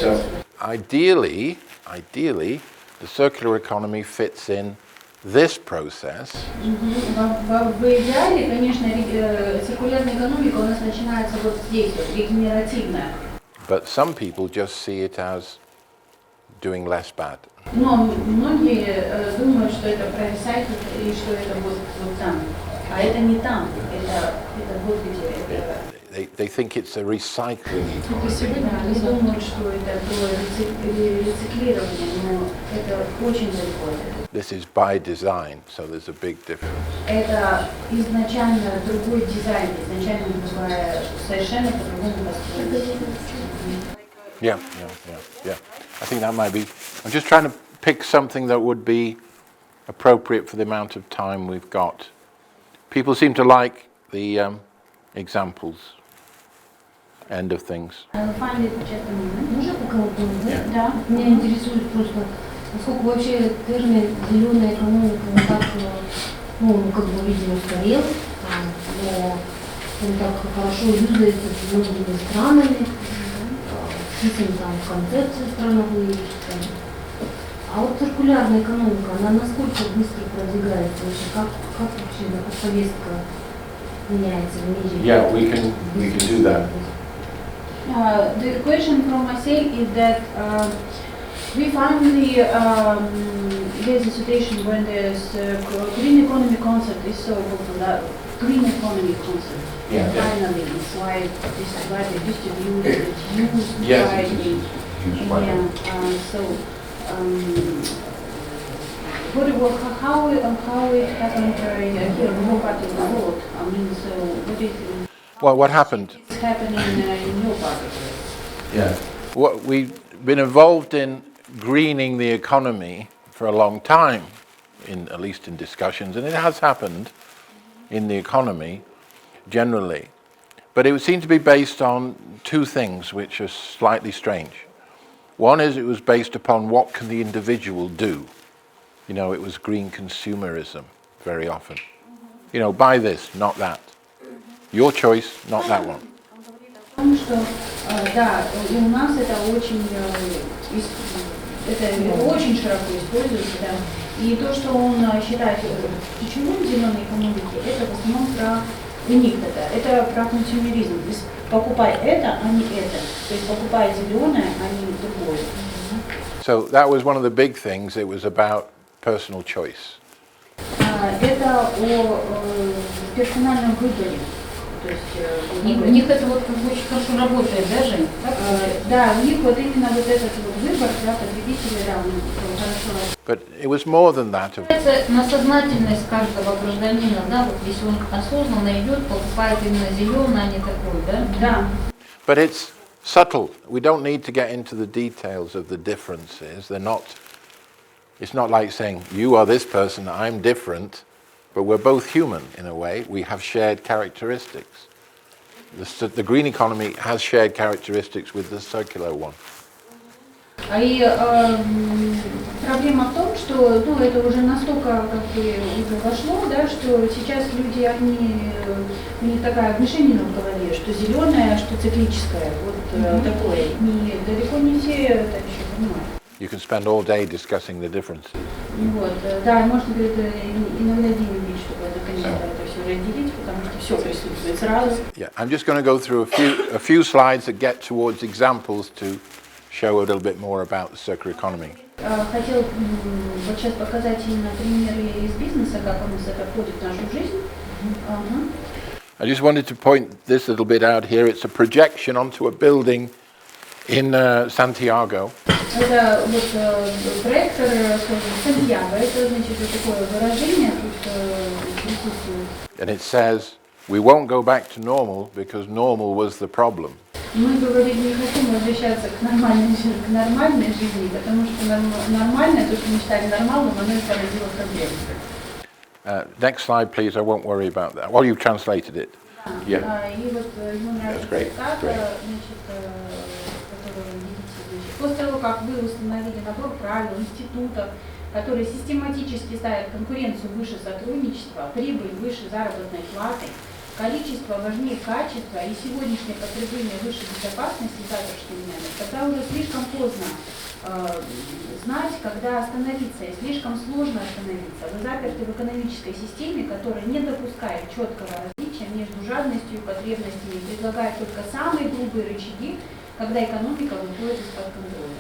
So ideally, the circular economy fits in this process. В идеале, конечно, циркулярная экономика у нас начинается вот здесь, вот, регенеративная. But some people just see it as doing less bad. Но многие думают, что это про recycle и что это вот там. А это не там, это вот где это. They think it's a recycling. Они думают, что это было рециклирование, но это очень далеко. This is by design, so there's a big difference. Это изначально другой дизайн, изначально другая, совершенно по-другому построена. Yeah. I think that might be. I'm just trying to pick something that would be appropriate for the amount of time we've got. People seem to like the examples, end of things. Можно пока вопрос? Да. Меня интересует просто, насколько вообще термин «зеленая экономика» он так, как бы, видимо, устарел, но он так хорошо юзается многими странами, вписан там в концепции страновые. А вот циркулярная экономика, она насколько быстро продвигается? Как вообще повестка меняется в мире? Yeah, we can do that. The question from myself is that we finally there's a situation when the green economy concept is so popular. green economy concept. Yeah, And yeah. finally, it's like distributed, used Yes, widely. used widely. Yeah. How it happened here in your part of the world? I mean, so what do you think? Well, what happened? It's happening in your part of the world. Yeah. What we've been involved in greening the economy for a long time, at least in discussions, and it has happened in the economy generally. But it would seem to be based on two things which are slightly strange. One is it was based upon what can the individual do. You know, it was green consumerism very often. You know, buy this, not that. Your choice, not that one. Потому что, да, и у нас это очень широко используется, да. И то, что он считает ключевым зеленой экономики, это в основном про у них это про консюмеризм. То есть покупай это, а не это. То есть покупай зеленое, а не другое. So that was one of the big things. It was about personal choice. Это о персональном выборе. То есть У них это вот как бы очень хорошо работает, да, Жень? Да, у них вот именно вот этот вот выбор, да, потребителя, да, он хорошо. But it was more than that. Это на сознательность каждого гражданина, да, вот если он осознанно идет, покупает именно зеленое, а не такое, да? Да. But it's subtle. We don't need to get into the details of the differences. It's not like saying, you are this person, I'm different, but we're both human in a way. We have shared characteristics. The green economy has shared characteristics with the circular one. И проблема в том, что это уже настолько как бы уже вошло, да, что сейчас люди, у них такая мишень в голове, что зеленое, что циклическое, вот такое. Далеко не все это еще понимают. You can spend all day discussing the differences. Вот, да, можно, говорит, иногда день убить, чтобы наконец-то это все разделить, потому что все присутствует сразу. Yeah, I'm just going to go through a few slides that get towards examples to show a little bit more about the circular economy. Хотел вот сейчас показать именно примеры из бизнеса, как у нас это входит в нашу жизнь. I just wanted to point this little bit out here. It's a projection onto a building in Santiago. Это вот проектор Сантьяго, это значит вот такое выражение тут присутствует. And it says, we won't go back to normal because normal was the problem. Мы, говорит, не хотим возвращаться к нормальной жизни, потому что нормальное, то, что мы считали нормальным, оно и породило проблемы. Next slide, please. I won't worry about that. Well, you've translated it. Yeah. И вот ему нравится цитата, значит, которую вы видите. После того, как вы установили набор правил, институтов, которые систематически ставят конкуренцию выше сотрудничества, прибыль выше заработной платы, количество важнее качества и сегодняшнее потребление выше безопасности завтрашнего дня, тогда уже слишком поздно знать, когда остановиться, и слишком сложно остановиться. Вы заперты в экономической системе, которая не допускает четкого различия между жадностью и потребностями и предлагает только самые грубые рычаги, когда экономика выходит из-под контроля.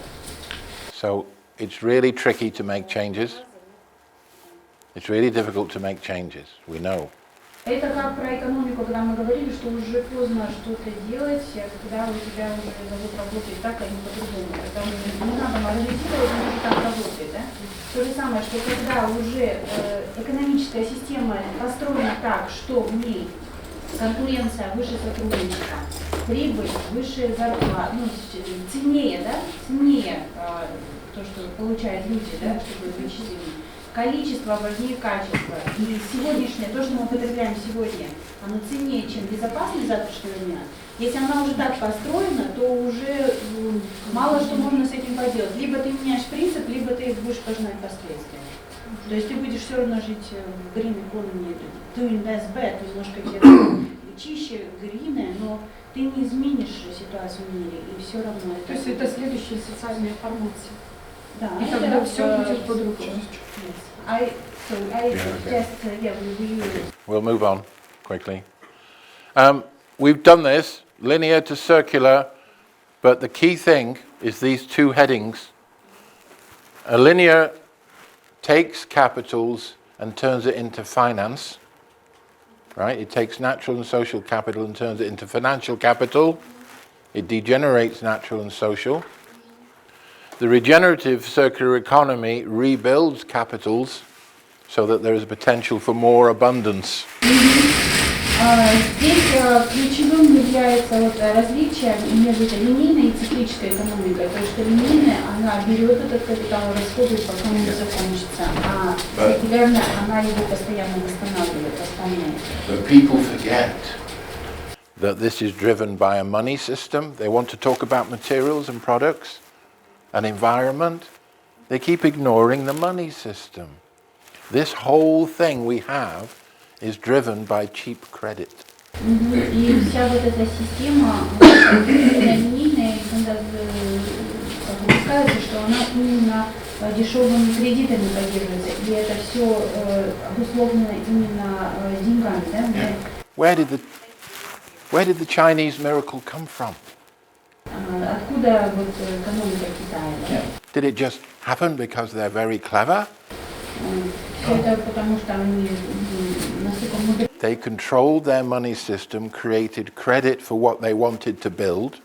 So it's really tricky to make changes. It's really difficult to make changes. We know. Это как про экономику, когда мы говорили, что уже поздно что-то делать, когда у тебя уже завод работает так, а не по-другому. Когда не надо модернизировать, но так работает. Да? То же самое, что когда уже экономическая система построена так, что в ней конкуренция выше сотрудничества, прибыль выше зарплаты, ценнее, да? Ценнее то, что получают люди, да, чтобы быть счастливыми. Количество важнее качества. И сегодняшнее, то, что мы потребляем сегодня, оно ценнее, чем безопасность завтрашнего дня. Если она уже так построена, то уже мало что можно с этим поделать. Либо ты меняешь принцип, либо ты будешь пожинать последствия. То есть ты будешь все равно жить в green economy, doing less bad, немножко где-то чище, гринное, но ты не изменишь ситуацию в мире, и все равно. То есть это следующая социальная формация. Да, и тогда все будет по-другому. We'll move on quickly. We've done this, linear to circular, but the key thing is these two headings. A linear takes capitals and turns it into finance. right? It takes natural and social capital and turns it into financial capital. It degenerates natural and social. The regenerative circular economy rebuilds capitals so that there is a potential for more abundance. Здесь ключевым является различие между линейной и циклической экономикой. То есть, что линейная, она берет этот капитал, расходует, пока он не закончится, а циркулярная, она его постоянно восстанавливает, восполняет. But people forget that this is driven by a money system. They want to talk about materials and products and environment. They keep ignoring the money system. This whole thing we have is driven by cheap credit. И вся вот эта система линейная, допускается, что она именно дешевыми кредитами поддерживается, и это все обусловлено именно деньгами, да? Where did the Chinese miracle come from? Откуда вот экономика Китая? Did it just happen because they're very clever? Все это потому, что они настолько мудры. They controlled their money system, created credit for what they wanted to build,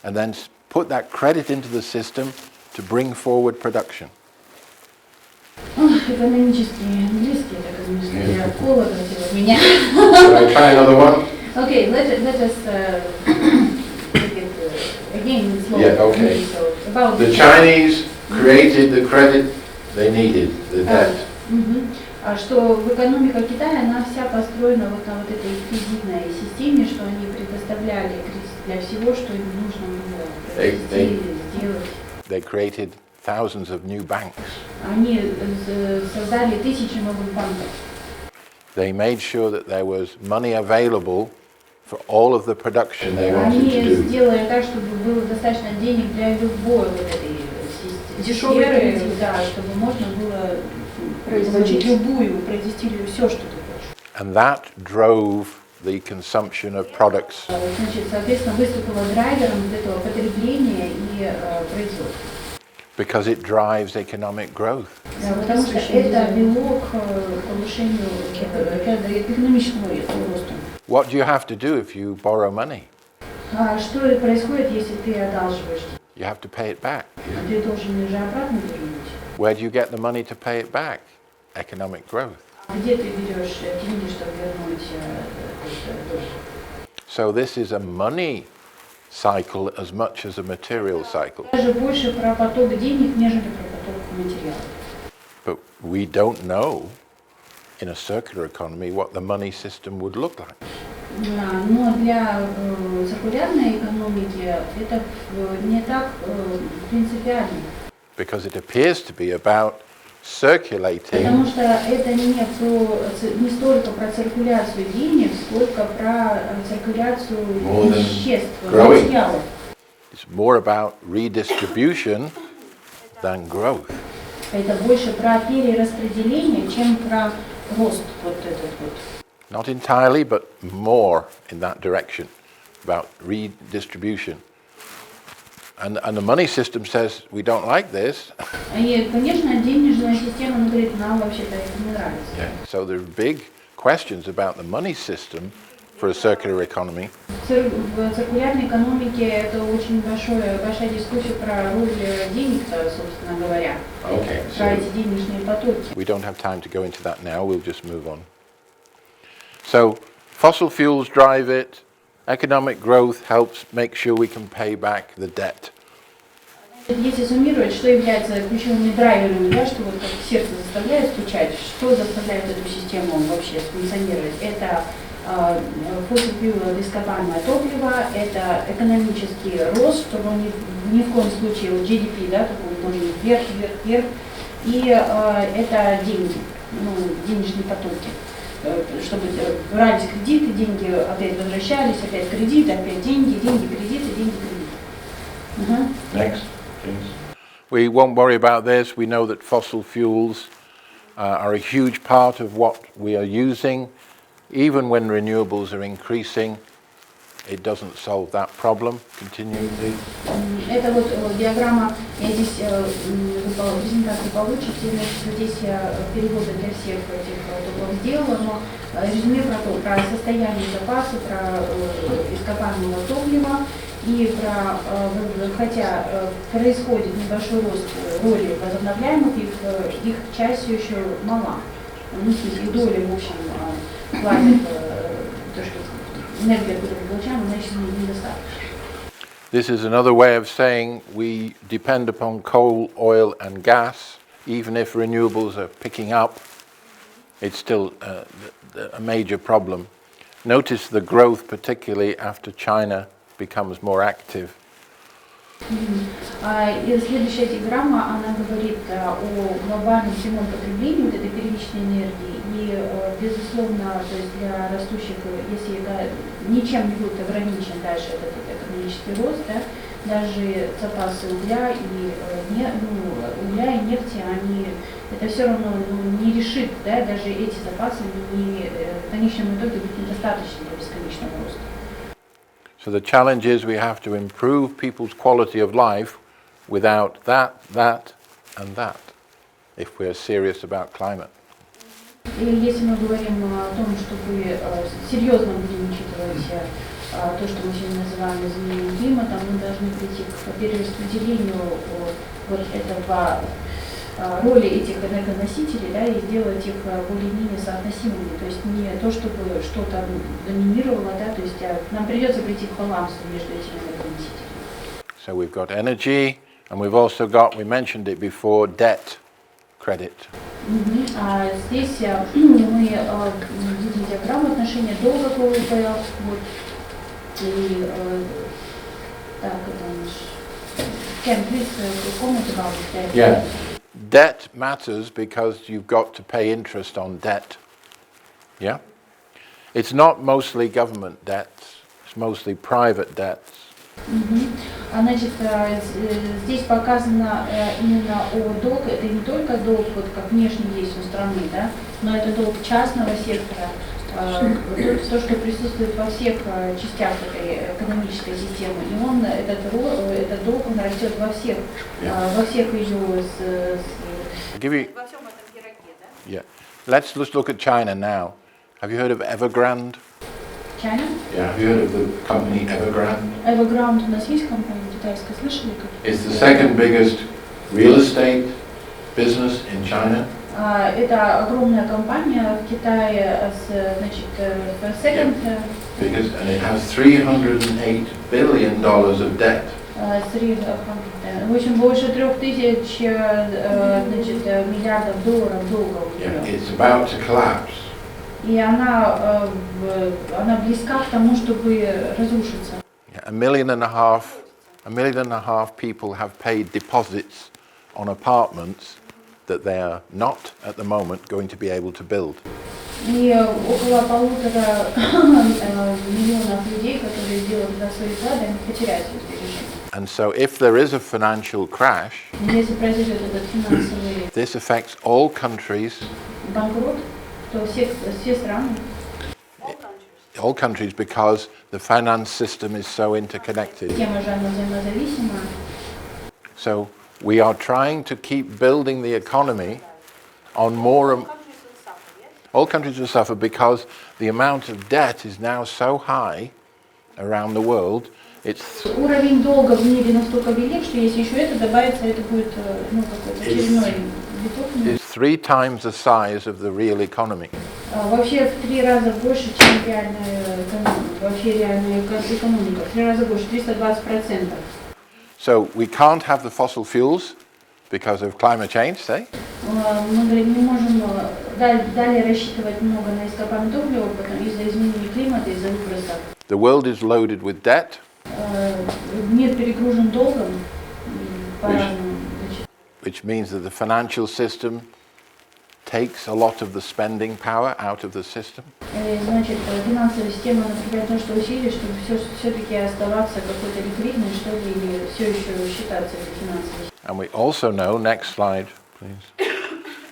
and then put that credit into the system to bring forward production. Экономические английские, это, конечно, для колода меня. Shall I try another one? Okay, let us take it again slowly. Yeah, okay. So, about The Chinese created the credit they needed, the debt. Что в экономика Китая, она вся построена вот на вот этой кредитной системе, что они предоставляли кредит для всего, что им нужно было произвести, сделать. They created thousands of new banks. Они создали тысячи новых банков. They made sure that there was money available for all of the production they wanted to Они do. сделали так, чтобы было достаточно денег для любой вот этой системы, да, чтобы можно было производить произвести все, что ты хочешь. And that drove the consumption of products. Значит, соответственно, выступило драйвером вот этого потребления и производства. Because it drives economic growth. Да, потому что это белок повышению экономического роста. What do you have to do if you borrow money? Что происходит, если ты одалживаешь? You have to pay it back. Ты должен же обратно вернуть. Where do you get the money to pay it back? Economic growth. Где ты берешь деньги, чтобы вернуть долг? So this is a money cycle as much as a material cycle. Даже больше про поток денег, нежели про поток материалов. But we don't know in a circular economy what the money system would look like. Но для циркулярной экономики это не так принципиально. Because it appears to be about circulating. Потому что это не столько про циркуляцию денег, сколько про циркуляцию веществ, материалов. It's more about redistribution than growth. Это больше про перераспределение, чем про рост вот этот вот. Not entirely, but more in that direction, about redistribution. And the money system says, we don't like this. И, конечно, денежная система говорит, нам вообще-то это не нравится. So there are big questions about the money system for a circular economy. В циркулярной экономике это очень большая дискуссия про роль денег-то, собственно говоря. Okay, Про эти денежные потоки. we don't have time to go into that now, we'll just move on. So fossil fuels drive it, economic growth helps make sure we can pay back the debt. Если суммировать, что является ключевыми драйверами, да, что вот как сердце заставляет стучать, что заставляет эту систему вообще функционировать, это фосsil-фьюл-ископаемое топливо, это экономический рост, чтобы он ни в коем случае, вот GDP, да, такой должен вверх, и это деньги, денежные потоки. Чтобы брались кредиты, деньги опять возвращались, опять кредиты, опять деньги, кредиты, деньги, кредиты. Next, please. We won't worry about this. We know that fossil fuels are a huge part of what we are using, even when renewables are increasing. it doesn't solve that problem. Continue, please. Это вот диаграмма, я здесь в презентации получите, значит, здесь переводы для всех этих топов сделала, но резюме про состояние запаса, про ископаемого топлива и про, хотя происходит небольшой рост роли возобновляемых, их часть все еще мала. Ну, в смысле, доля, в общем, платит то, что энергия, которую мы получаем, она еще недостаточно. This is another way of saying we depend upon coal, oil and gas. Even if renewables are picking up, it's still a major problem. Notice the growth, particularly after China becomes more active. И следующая диаграмма, она говорит о глобальном всемом потреблении вот этой первичной энергии. И, безусловно, то есть для растущих, если ничем не будет ограничен дальше этот экономический рост, да, даже запасы угля и нефти, они, это все равно не решит, да, даже эти запасы в конечном итоге будут недостаточны для бесконечного роста. So the challenge is we have to improve people's quality of life without that, and that, if we're serious about climate. И если мы говорим о том, чтобы серьезно будем учитывать то, что мы сегодня называем изменением климата, мы должны прийти к перераспределению вот этого роли этих энергоносителей, да, и сделать их более-менее соотносимыми. То есть не то, чтобы что-то доминировало, да, то есть нам придется прийти к балансу между этими энергоносителями. So we've got energy, and we've also got, we mentioned it before, debt credit. Здесь мы видим диаграмму отношения долга к ОВП. Вот. И так, это наш... Кен, please comment about that. Yeah. Debt matters because you've got to pay interest on debt. Yeah? It's not mostly government debts, it's mostly private debts. Значит, здесь показано именно о долг, это не только долг, вот как внешний есть у страны, да, но это долг частного сектора, то, что присутствует во всех частях этой экономической системы, и этот долг, он растет во всех ее во всем этом пироге, да? Yeah. Let's look at China now. Have you heard of Evergrande? China? Yeah, have you heard of the company Evergrande? Evergrande, у нас есть компания китайская, слышали? It's the second biggest real estate business in China. Это огромная компания в Китае, значит, second. Because, and it has $308 billion of debt. В общем, больше 3000 миллиардов долларов долга у нее. Yeah, it's about to collapse. И она близка к тому, чтобы разрушиться. Yeah, 1.5 million people have paid deposits on apartments that they are not at the moment going to be able to build. И около 1,5 миллионов людей, которые сделали туда свои вклады, они потеряют свои сбережения. And so if there is a financial crash, Если произойдет этот финансовый this affects all countries. банкрот, то все страны. All countries, because the finance system is so interconnected. Тема же она взаимозависима. So we are trying to keep building the economy on more and all countries will suffer because the amount of debt is now so high around the world. Уровень долга в мире настолько велик, что если еще это добавится, это будет какой-то очередной виток. It's 3 times the size of the real economy. Вообще в 3 раза больше, чем реальная экономика. Вообще реальная экономика. В 3 раза больше, 320%. So we can't have the fossil fuels because of climate change, say. Мы говорим, не можем далее рассчитывать много на ископаемое топливо, из-за изменения климата, из-за выбросов. The world is loaded with debt. Мир перегружен долгом по-разному. Which means that the financial system takes a lot of the spending power out of the system. Значит, финансовая система напрягает то, что усилий, чтобы все-таки оставаться какой-то ликвидной, что ли, или все еще считаться финансовой. And we also know, next slide, please.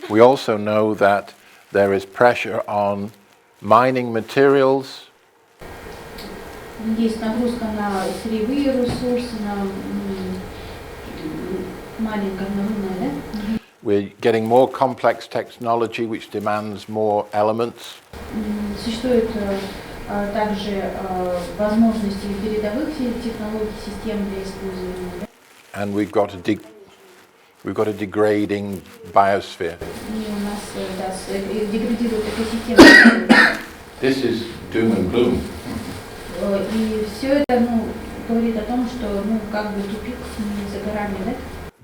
We also know that there is pressure on mining materials. есть нагрузка на сырьевые ресурсы, на маленькое народное, да? We're getting more complex technology which demands more elements. Существует также возможности передовых технологий, систем для использования, да? And we've got a degrading biosphere. И у нас деградирует экосистема. This is doom and gloom. И все это, говорит о том, что, как бы тупик не за горами, да?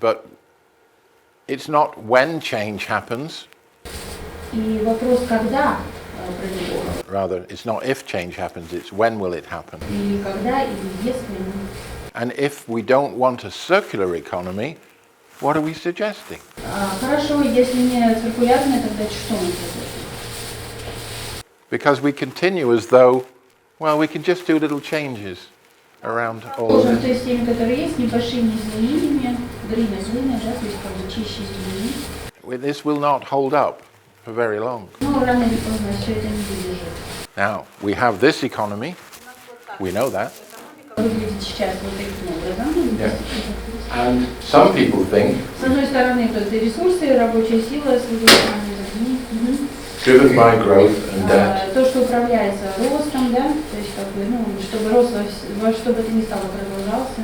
But it's not when change happens. И вопрос, когда произойдет. Rather, it's not if change happens, it's when will it happen. И когда, или если. And if we don't want a circular economy, what are we suggesting? Хорошо, если не циркулярная, тогда что мы делаем? Because we continue as though, well, we can just do little changes around all of То this. есть теми, которые есть, небольшими изменениями, злыми, да, то есть как бы чище изменений. This will not hold up for very long. Но рано или поздно все это не выдержит. Now, we have this economy, we know that. Выглядит сейчас вот таким образом. Yeah. And some people think, С одной стороны, то есть ресурсы, рабочая сила, с другой стороны, driven by growth and debt, то, что управляется ростом, да, то есть как бы, чтобы рост чтобы это не стало продолжался.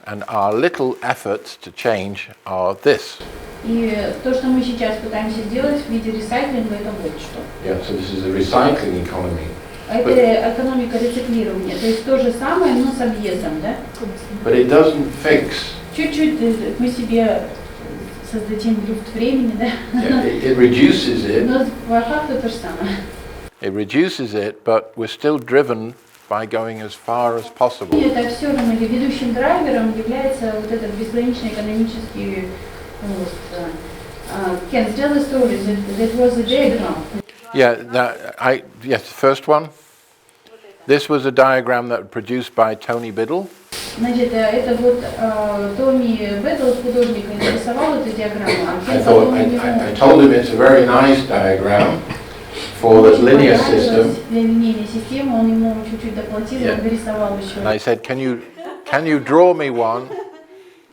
and our little efforts to change are this. И то, что мы сейчас пытаемся сделать в виде ресайклинга, это вот что. Yeah, so this is a recycling economy. Это экономика рециклирования, то есть то же самое, но с объездом, да? But it doesn't fix. Чуть-чуть мы себе создадим люфт времени, да? Yeah, it reduces it. Но по факту то же самое. It reduces it, but we're still driven by going as far as possible. И это все равно ведущим драйвером является вот этот безграничный экономический рост. Ken, tell the story. That was a diagram. Yeah, yes, the first one. This was a diagram that was produced by Tony Biddle. Значит, это вот Томми Бэттл, художник, нарисовал эту диаграмму. I told him it's a very nice diagram for the linear system. Для линейной системы он ему чуть-чуть доплатил, он нарисовал еще. And I said, can you draw me one?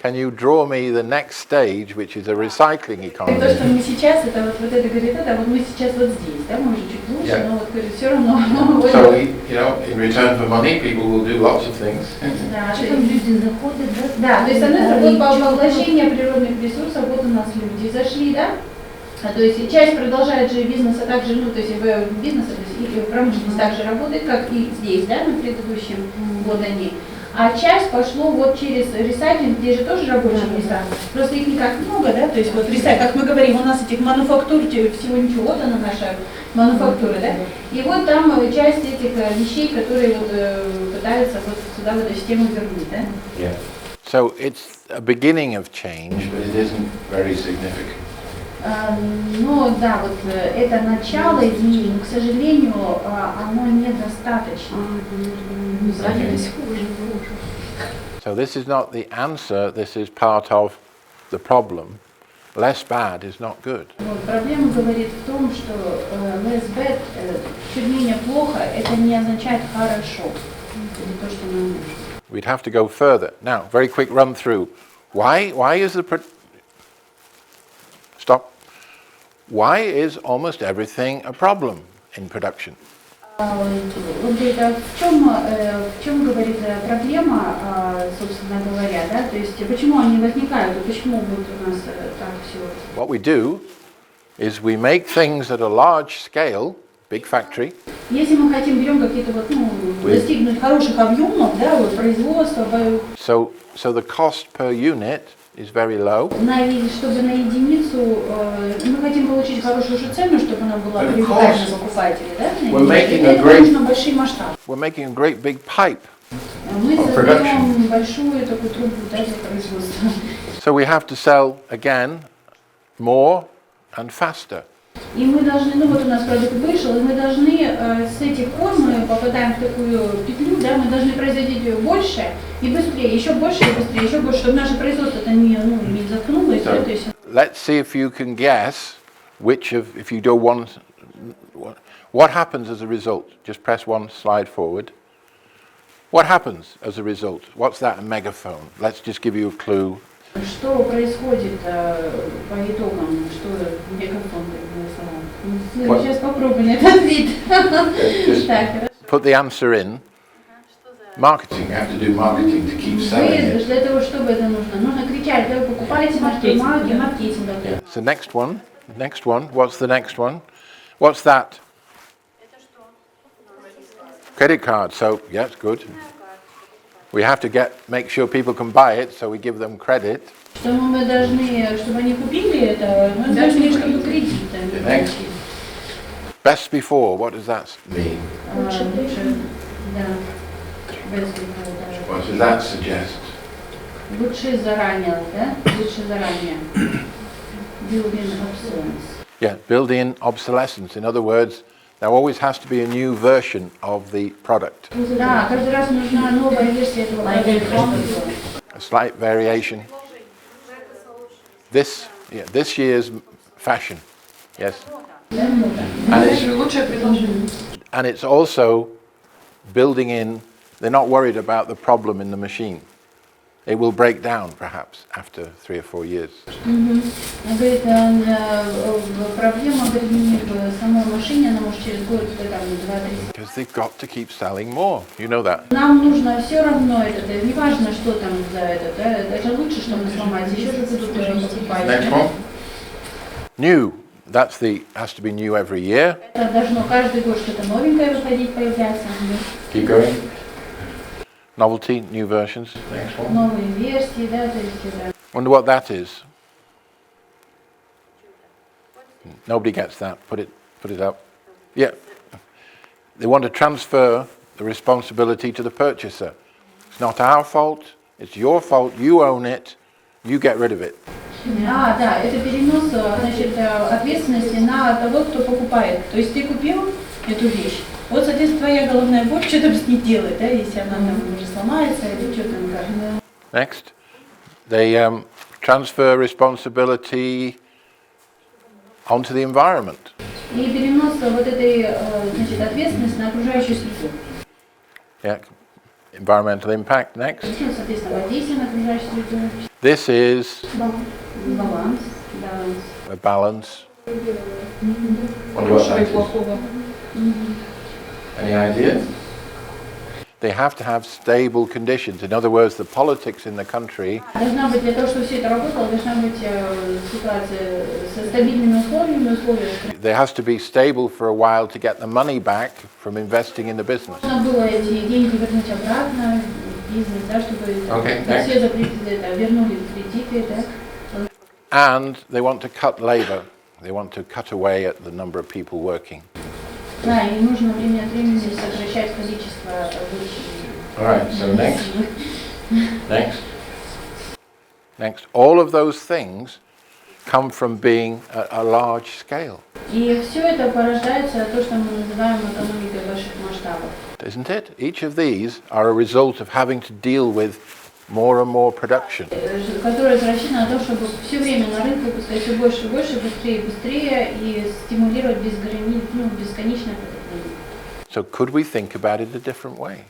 Can you draw me the next stage, which is a recycling То, economy? что мы сейчас, это вот это говорит, это вот мы сейчас вот здесь, да, может чуть лучше, Yeah. но вот говорит, все равно. So, in return for money, people will do lots of things. Да, Что там люди заходят, да? да, то есть она И вот по чё- поглощению природных ресурсов, вот у нас люди зашли, да? То есть часть продолжает же бизнеса также, то есть в бизнесе, то есть и промышленность также работает, как и здесь, да, на предыдущем вот они. А часть пошло вот через ресайклинг, где же тоже рабочие места. Просто их не так много, да, то есть вот ресайклинг, как мы говорим, у нас этих мануфактур всего ничего, вот она наша мануфактура, да. И вот там часть этих вещей, которые вот пытаются вот сюда, в эту систему вернуть, да. Yeah. So it's a beginning of change, but it isn't very significant. Но да, вот это начало изменений, но, к сожалению, оно недостаточно. So this is not the answer, this is part of the problem. Less bad is not good. Вот, проблема говорит в том, что less bad, чуть менее плохо, это не означает хорошо. Это то, что нам нужно. We'd have to go further. Now, very quick run through. Why is the... Stop. Why is almost everything a problem in production? Вот это в чем говорит проблема, собственно говоря, да, то есть почему они возникают, и почему вот у нас так все. What we do is we make things at a large scale, big factory, Если мы хотим, берем какие-то вот, достигнуть хороших объемов, да, вот производства, so the cost per unit is very low. чтобы на единицу, мы хотим получить хорошую же цену, чтобы она была привлекательна покупателю, да, это нужно большой масштаб. We're making a great big pipe. Мы of создаем большую такую трубу, да, для производства. So we have to sell again more and faster. И мы должны, вот у нас продукт вышел, и мы должны с этих пор мы попадаем в такую петлю, да, мы должны производить больше и быстрее, еще больше и быстрее, еще больше, чтобы наше производство не заткнулось. So, Да, то есть. let's see if you can guess which of, if you do one, what happens as a result. Just press one slide forward. What happens as a result? What's that? A megaphone. Let's just give you a clue. Что происходит по итогам, что мегафон нарисовал? Сейчас попробуем на это ответить. Так, Put the answer in. Marketing. You have to do marketing to keep selling it. для того, чтобы это нужно, нужно кричать, когда вы покупаете маркетинг. So next one. Next one. What's the next one? What's that? Credit card. So yes, good. We have to make sure people can buy it, so we give them credit. Что мы должны, чтобы они купили это, мы должны чтобы кредит. Next. Best before. What does that mean? Да. What does that suggest? Лучше заранее, да? Лучше заранее. Building obsolescence. Yeah, built-in obsolescence. In other words, there always has to be a new version of the product. Да, каждый раз нужна новая версия этого продукта. A slight variation. This year's fashion. Yes. And it's also building in. They're not worried about the problem in the machine. It will break down perhaps after 3 or 4 years. Говорит, проблема не в самой машине, она может через год, там, 2-3. Because they've got to keep selling more. You know that. Нам нужно все равно это, не важно, что там за это, да, это лучше, что мы сломать, еще же будут покупать. Next one. New. Has to be new every year. Это должно каждый год что-то новенькое выходить, появляться. Keep going. Novelty, new versions. Next one. Новые версии, да, то есть это. Wonder what that is. Nobody gets that. Put it up. Yeah. They want to transfer the responsibility to the purchaser. It's not our fault. It's your fault. You own it. You get rid of it. Да, это перенос, значит, ответственности на того, кто покупает. То есть ты купил эту вещь. Вот, соответственно, твоя головная боль, что там с ней делать, да, если она там уже сломается или что там как. Next, they transfer responsibility onto the environment. И перенос вот этой, значит, ответственности на окружающую среду. Yeah, environmental impact. Next. Соответственно, воздействие на окружающую среду. This is Баланс. a balance. Wonder what that is. Any idea? They have to have stable conditions. In other words, the politics in the country. Должна быть для того, чтобы все это работало, должна быть ситуация со стабильными условиями. There has to be stable for a while to get the money back from investing in the business. Нужно было эти деньги вернуть обратно в бизнес, да, чтобы все вернули кредиты, да. And they want to cut labor. They want to cut away at the number of people working. Да, и нужно время от времени сокращать количество рабочих. All right, so next. All of those things come from being a large scale. И все это порождается то, что мы называем экономикой больших масштабов. Isn't it? Each of these are a result of having to deal with more and more production. Которая рассчитана на то, чтобы все время на рынке пускать все больше и больше, быстрее и быстрее и стимулировать бесконечное потребление. So could we think about it a different way?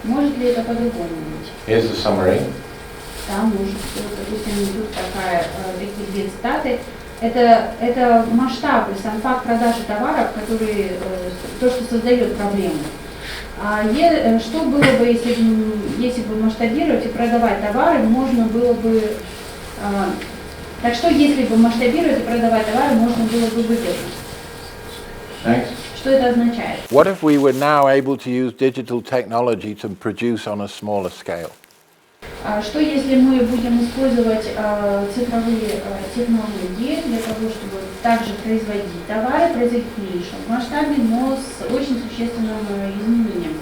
Может ли это по-другому быть? Here's the summary. Да, может. Допустим, тут такие две цитаты. Это масштабы, сам факт продажи товаров, которые то, что создает проблему. Что было бы, если бы масштабировать и продавать товары, можно было бы... Так что, если бы масштабировать и продавать товары, можно было бы выиграть? Что это означает? What if we were now able to use digital technology to produce on a smaller scale? Что если мы будем использовать цифровые технологии для того, чтобы также производить товары, производить в меньшем масштабе, но с очень существенным изменением?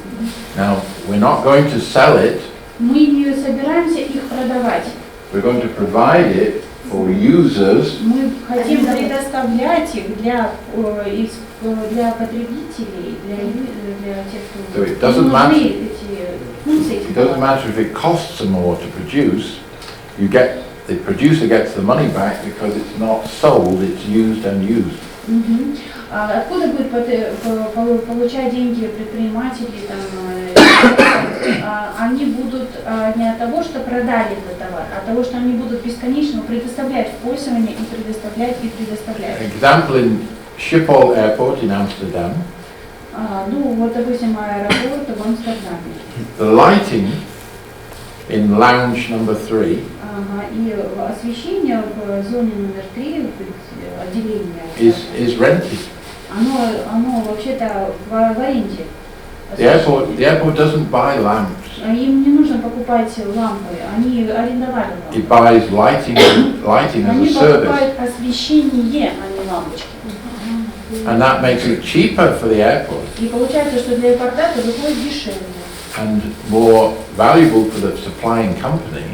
Now, we're not going to sell it. Мы не собираемся их продавать. We're going to provide it for users. Мы хотим предоставлять их для потребителей, для тех, кто нужны эти функции. It doesn't matter if it costs more to produce. The producer gets the money back because it's not sold, it's used and used. Откуда будет получать деньги предприниматели, они будут не от того, что продали этот товар, а от того, что они будут бесконечно предоставлять в пользование и предоставлять, и предоставлять. Example in Schiphol Airport in Amsterdam. Ну, вот, допустим, аэропорт в Амстердаме. The lighting in lounge number 3 И освещение в зоне номер 3, отделение, is rented. оно вообще-то в аренде. The airport doesn't buy lamps. Им не нужно покупать лампы, они арендовали лампы. It buys lighting as Они a service. покупают освещение, а не лампочки. And that makes it cheaper for the airport И получается, что для аэропорта это выходит дешевле. and more valuable for the supplying company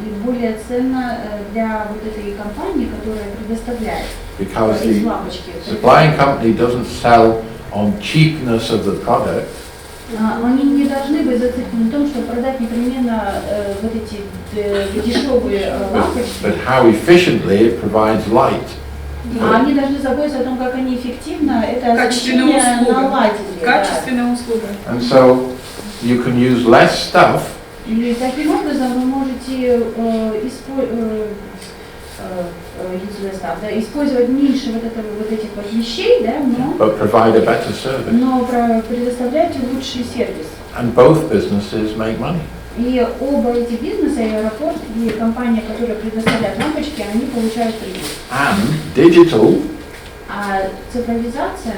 И более ценно для вот этой компании, которая предоставляет because эти the лампочки. supplying company doesn't sell on cheapness of the product, Они не должны быть зациклены в том, чтобы продать непременно вот эти дешевые лампочки. but how efficiently it provides light. Они должны заботиться о том, как они эффективно это Качественная освещение услуга. наладили. Качественная услуга. And so you can use less stuff И таким образом вы можете использовать меньше вот этих вот вещей, да, but provide a better service. но предоставлять лучший сервис. And both businesses make money. И оба эти бизнеса, и аэропорт, и компания, которая предоставляет лампочки, они получают прибыль. And digital Цифровизация,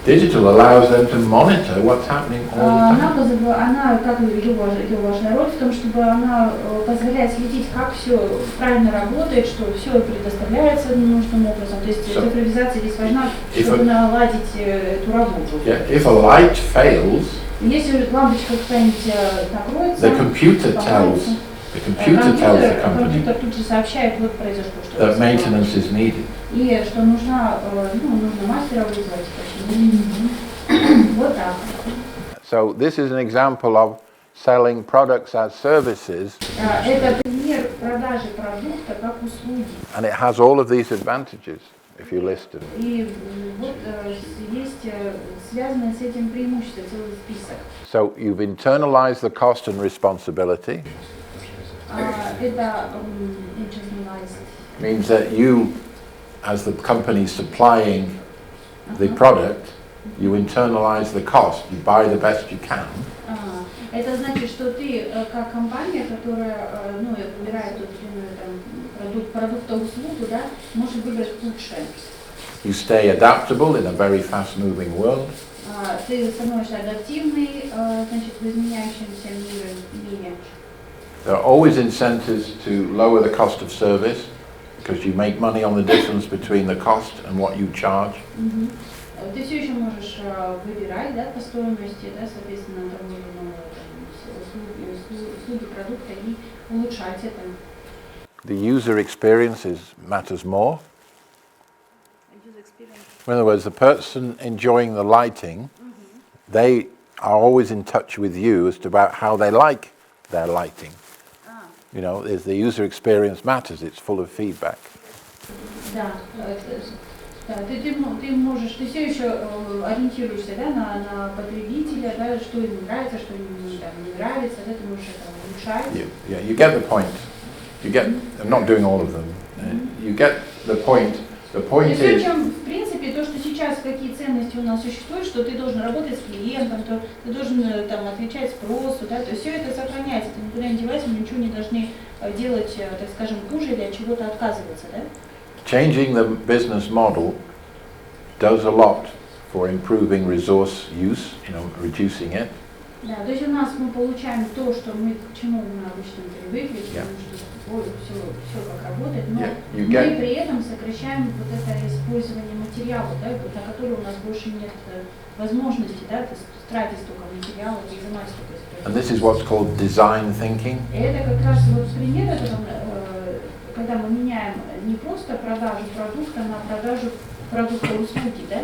allows them to monitor what's happening all the time. она как ее важная роль в том, чтобы она позволяет следить, как все правильно работает, что все предоставляется нужным образом. То есть цифровизация здесь важна, чтобы наладить эту работу. Yeah, if a light fails, Если лампочка какая-нибудь накроется, the computer tells the company компьютер тут же сообщает, вот произошло что-то. that maintenance is needed. И что нужно мастера вызвать. Вот так. So this is an example of selling products as services, Это пример продажи продукта как услуги. and it has all of these advantages if you list them. И вот есть связанное с этим преимущество, целый список. So you've internalized the cost and responsibility. Это Means that you, as the company supplying the product, you internalize the cost. You buy the best you can. Это значит, что ты как компания, которая выбирает продукт, услугу, да, можешь выбрать лучшее. You stay adaptable in a very fast-moving world. Ты становишься адаптивный, значит, в изменяющемся мире. There are always incentives to lower the cost of service because you make money on the difference between the cost and what you charge. Ты все еще можешь выбирать, да, по стоимости, да, соответственно, услуги продукта и улучшать это. The user experience matters more. In other words, the person enjoying the lighting, they are always in touch with you as to about how they like their lighting. You know, the user experience matters, it's full of feedback. Да, ты все еще ориентируешься, да, на потребителя, да, что ему нравится, что ему не нравится, да, ты можешь это улучшать. Yeah, you get the point. I'm not doing all of them. You get the point. The point is, В принципе, то, что сейчас какие ценности у нас существуют, что ты должен работать с клиентом, то ты должен там отвечать спросу, да, то есть все это сохраняется, ты никуда не девайся, мы ничего не должны делать, так скажем, хуже или от чего-то отказываться, да? changing the business model does a lot for improving resource use, reducing it. Да, то есть у нас мы получаем то, что к чему мы обычно привыкли, потому что все как работает, но мы при этом сокращаем вот это использование материала, да, на который у нас больше нет возможности, да, тратить столько материала, изымать столько использования. And this is what's called design thinking. И это как раз вот пример этого, когда мы меняем не просто продажу продукта на продажу продукта услуги, да,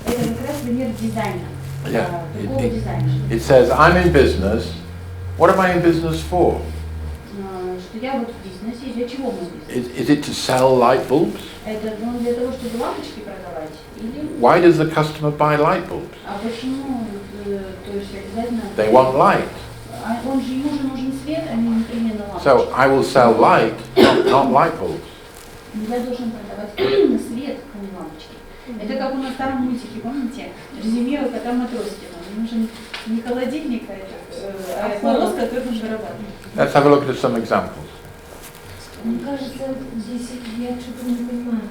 это как раз пример дизайна. Yeah, it says, I'm in business. What am I in business for? Что что я вот в бизнесе, для чего мы в бизнесе? Is it to sell light bulbs? Это для того, чтобы лампочки продавать? Или Why does the customer buy light bulbs? а почему, то есть обязательно... They want light. Он же ему же нужен свет, а не непременно лампочки. So I will sell light, not light bulbs. Я должен продавать свет, а не лампочки. Это как у нас в старом мультике, помните? Резюме у кота Матроскина. Нужен не холодильник, а мороз, который он вырабатывает. Let's have a look at some examples. Мне кажется, здесь я что-то не понимаю.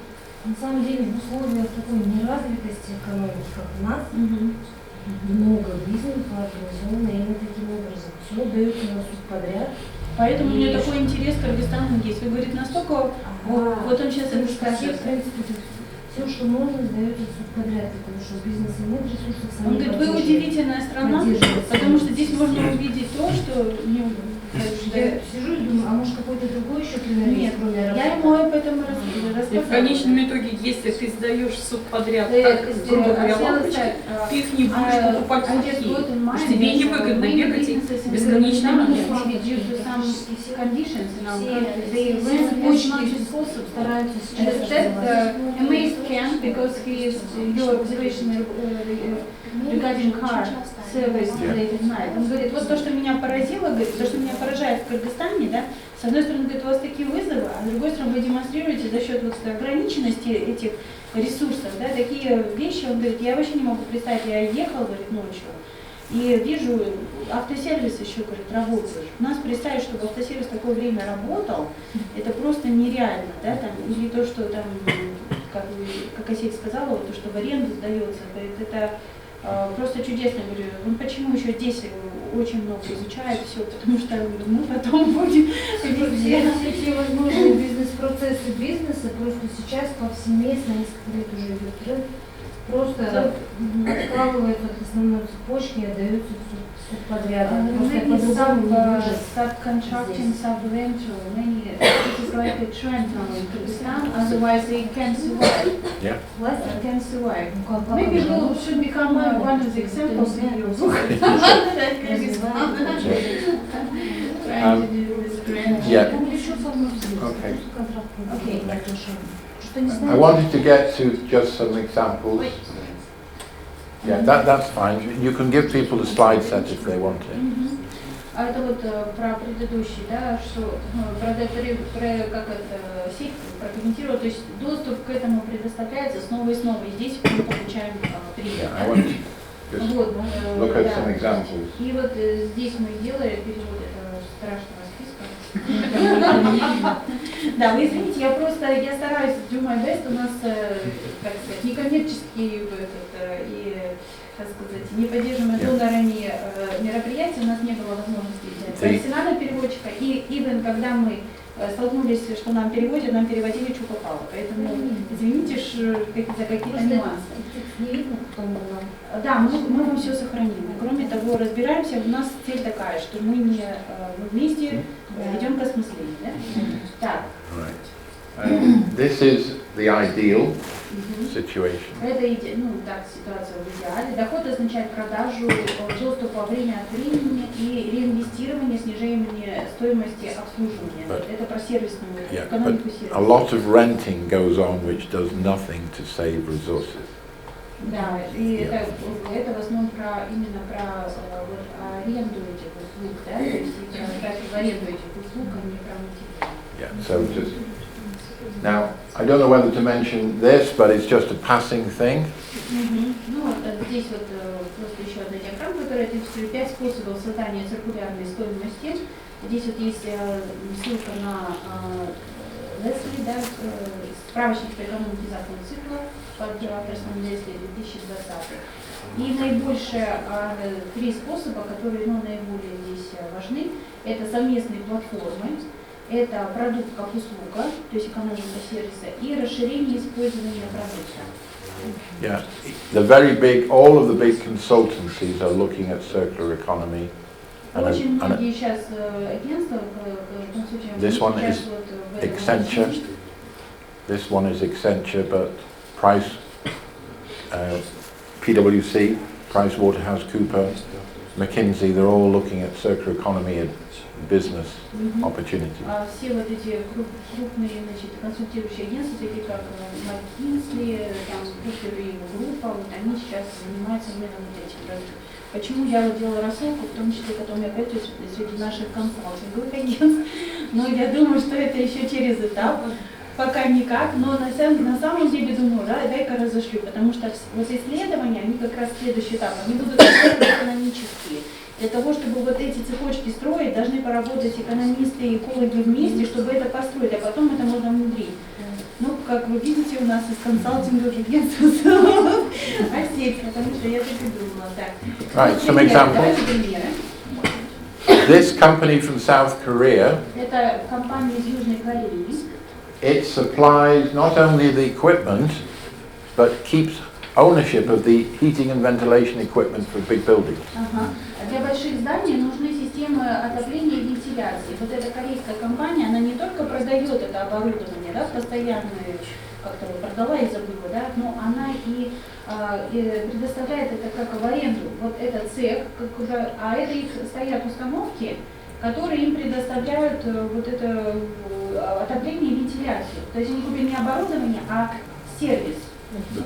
На самом деле в условиях такой неразвитости экономики, как у нас, много бизнесов организовано именно таким образом. Все дается на суд подряд. Поэтому у меня такой интерес к Кыргызстану есть. Вы говорите, настолько... Вот он сейчас это скажет. В принципе, все, что можно, сдается в суд подряд, потому что бизнес имеет ресурсов сами. Он говорит, вы удивительная страна, потому что здесь можно увидеть то, что... Я сижу и думаю, а может какой-то другой еще пример Нет, есть, кроме я ему об этом рассказала. И в конечном итоге, если ты сдаешь субподряд, как грубо говоря, лампочки, ты их не будешь покупать плохие, потому что тебе невыгодно бегать и бесконечно менять. стараются сейчас amazed Ken because he is your observation regarding car service late at night. Он говорит, вот то, что меня поразило, говорит, то, что меня поражает в Кыргызстане, да, с одной стороны, говорит, у вас такие вызовы, а с другой стороны, вы демонстрируете за счет вот ограниченности этих ресурсов, да, такие вещи, он говорит, я вообще не могу представить, я ехал, говорит, ночью, и вижу, автосервис еще, говорит, работает. У нас представить, чтобы автосервис в такое время работал, это просто нереально, да, там, или то, что там, как Асиль сказала, вот, то, что в аренду сдается, говорит, это просто чудесно, говорю, ну почему еще здесь очень много изучают все, потому что мы потом будем все возможные бизнес-процессы бизнеса, просто сейчас повсеместно, несколько лет уже идет тренд, просто откалывается от основной цепочки и отдается в подряд. Subcontracting, subventure, many, this is like a trend now in Kyrgyzstan, otherwise they can't survive. Yeah. They can't survive. Maybe we should become one of the examples in your book. Yeah. Okay. I wanted to get to just some examples. Yeah, that's fine. You can give people the slide set if they want it. А это вот про предыдущий, да, что про как это сеть прокомментировал, то есть доступ к этому предоставляется снова и снова, и здесь мы получаем привет. Yeah, вот, look at some examples. И вот здесь мы делаем перевод этого страшного списка. Да, вы извините, я стараюсь do my best, у нас, как сказать, некоммерческие и, как сказать, не поддерживаемые донорами мероприятия, у нас не было возможности взять профессионального переводчика, и even когда мы столкнулись, что нам переводят, нам переводили что попало, поэтому извините за какие-то нюансы. Да, мы вам все сохраним. Кроме того, разбираемся, у нас цель такая, что мы не мы вместе идем к осмыслению. Да? Так. This is the ideal situation. Это так, ситуация в идеале. Доход означает продажу, доступ во время от времени и реинвестирование, снижение стоимости обслуживания. Это про сервисную экономику сервиса. A lot of renting goes on which does nothing to save resources. Да, и это в основном именно про аренду этих услуг, да, то есть про аренду этих услуг, а не про материал. Yeah, so just now I don't know whether to mention this, but it's just a passing thing. Ну, здесь вот просто еще одна диаграмма, которая описывает 5 способов создания циркулярной стоимости. Здесь вот есть ссылка на Лесли, да, справочник по экономике закона цикла под авторством Лесли 2020. И наибольшие 3 способа, которые наиболее здесь важны, это совместные платформы, это продукт как услуга, то есть экономика сервиса, и расширение использования продукта. Yeah, the very big, all of the big consultancies are looking at circular economy. Очень многие сейчас агентства This one is Accenture. This one is Accenture, but PwC, PricewaterhouseCoopers, McKinsey, they're all looking at circular economy and business opportunities. Все вот эти крупные, значит, консультирующие агентства, такие как McKinsey, там, Спикер и его группа, вот они сейчас занимаются именно вот этим. Почему я вот делала рассылку, в том числе потом я опять среди наших консалтинговых агентств, но я думаю, что это еще через этап, пока никак, но на самом деле думаю, да, дай-ка разошлю, потому что вот исследования, они как раз следующий этап, они будут экономические. Для того, чтобы вот эти цепочки строить, должны поработать экономисты и экологи вместе, чтобы это построить, а потом это можно внедрить. Ну, как вы видите, у нас из консалтинговых агентств осеть, потому что я так и думала. Так. Right, some examples. This company from South Korea, это компания из Южной Кореи. it supplies not only the equipment, but keeps ownership of the heating and ventilation equipment for big buildings. Для больших зданий нужны системы отопления и вентиляции. Вот эта корейская компания, она не только продает это оборудование, да, постоянное, как-то продала и забыла, да, но она и предоставляет это как в аренду. Вот этот цех, а это их стоят установки, которые им предоставляют вот это отопление и вентиляцию. То есть они купили не оборудование, а сервис.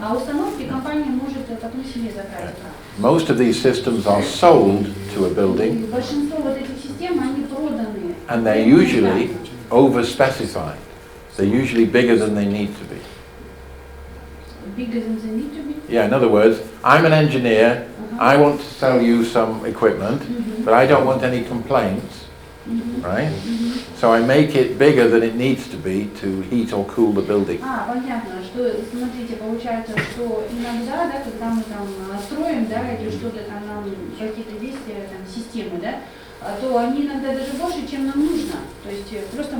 А установки компания может потом себе заказать. Most of these systems are sold to a building, Большинство вот этих систем, они проданы. and they're usually over-specified. They're usually bigger than they need to be. Bigger than they need to be. Yeah, in other words, I'm an engineer, I want to sell you some equipment, but I don't want any complaints, right? So I make it bigger than it needs to be to heat or cool the building. Понятно, что, смотрите, получается, что иногда, да, когда мы там строим, да, или что-то там нам, какие-то действия, там, системы, да, то они иногда даже больше, чем нам нужно. То есть просто,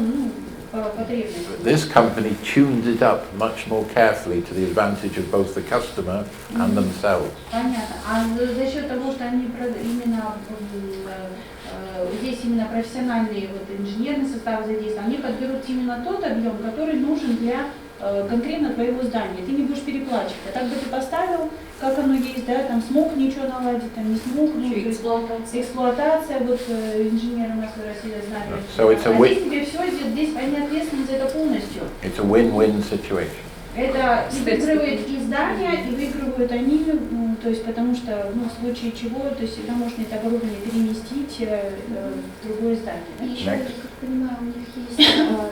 по потребности. This company tunes it up much more carefully to the advantage of both the customer and themselves. Понятно. А за счет того, что они именно здесь именно профессиональные вот, инженерный состав задействован, они подберут именно тот объем, который нужен для конкретно твоего здания. Ты не будешь переплачивать. А так бы ты поставил, как оно есть, да, там смог ничего наладить, там не смог, эксплуатация, вот инженеры у нас в России знали. So it's a здесь тебе все, здесь они ответственны за это полностью. It's a win-win situation. Это и выигрывает и здания, и выигрывают они, то есть потому что, в случае чего, то есть всегда можно это оборудование переместить в другое здание. И еще, я как понимаю, у них есть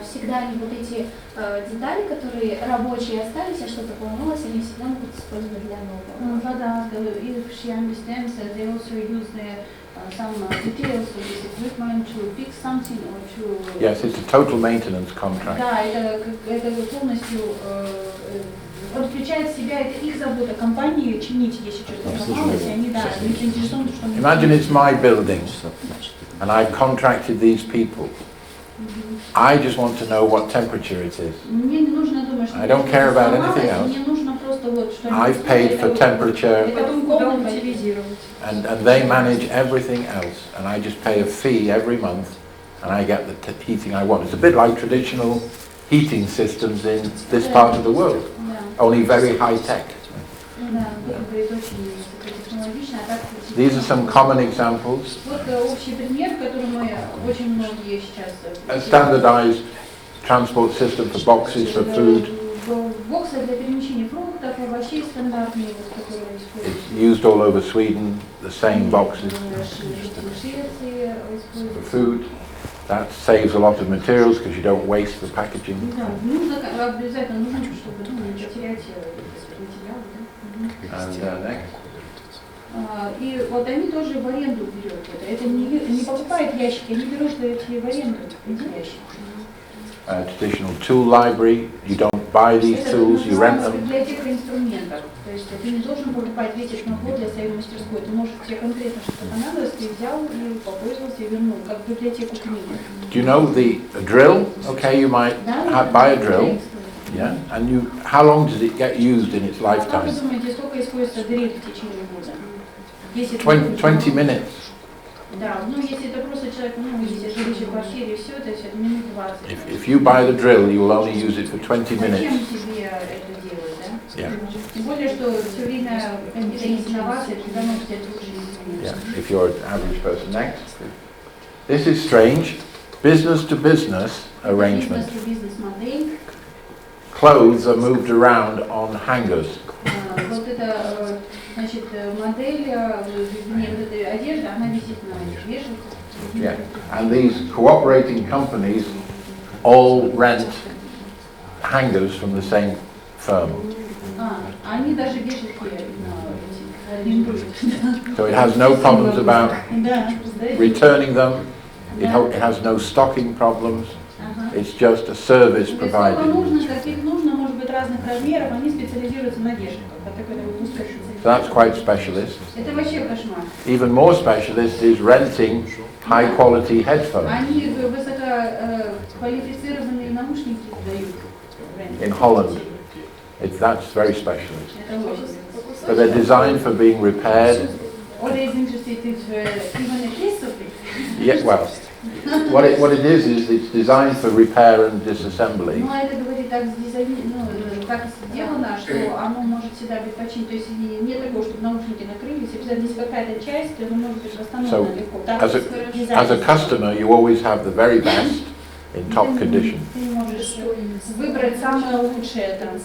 всегда они вот эти детали, которые рабочие остались, а что-то поломалось, они всегда могут использовать для нового. Да, if she understands, they also use some details of this equipment to fix something or to... Yes, it's a total maintenance contract. Да, это полностью включает в себя, это их забота, компании чинить, если что-то сломалось, и они, да, они заинтересованы, что... Imagine it's my building, and I've contracted these people. I just want to know what temperature it is. Мне не нужно думать, что... I don't care about anything else. Мне нужно просто вот, что... I've paid for temperature, and they manage everything else, and I just pay a fee every month, and I get the heating I want. It's a bit like traditional heating systems in this part of the world, only very high tech. These are some common examples. A standardized transport system for boxes for food. It's used all over Sweden, the same boxes for food. That saves a lot of materials because you don't waste the packaging. And next. И вот они тоже в аренду берут это не покупают ящики, они берут эти в аренду, эти ящики. Traditional tool library, you don't buy these tools, you rent them. Библиотека инструментов, то есть ты не должен покупать весь набор для своей мастерской, ты можешь тебе конкретно что-то понадобилось, ты взял и попользовался и вернул, как библиотеку книги. Do you know the drill? Okay, you might buy a drill. Yeah, and how long does it get used in its lifetime? 20 minutes. If you buy the drill, you will only use it for 20 minutes. Yeah. Тем более, что все время какие-то есть инновации, всегда может быть лучше. Yeah, if you're an average person. Next. This is strange. Business to business arrangement. Бизнес-модель. Clothes are moved around on hangers. Вот эта, значит, модель, вот эта одежда, она висит на вешалках. Yeah, and these cooperating companies all rent hangers from the same firm. Они даже вешалки арендуют. So it has no problems about returning them. It has no stocking problems. It's just a service provided. Сколько нужно, каких нужно, может быть, разных размеров, они специализируются на вешалках. So that's quite specialist. Это вообще кошмар. Even more specialist is renting high quality headphones. Они высококвалифицированные наушники дают. In Holland. That's very specialist. But they're designed for being repaired. What is interesting is even a piece of it. Yeah, well, what it is it's designed for repair and disassembly. Ну, это говорит так сделано, что оно может всегда быть починено. То есть нет такого, чтобы наушники накрылись, обязательно есть какая-то часть, то оно может быть восстановлено легко. As a customer, you always have the very best in top condition. Ты можешь выбрать самое лучшее там.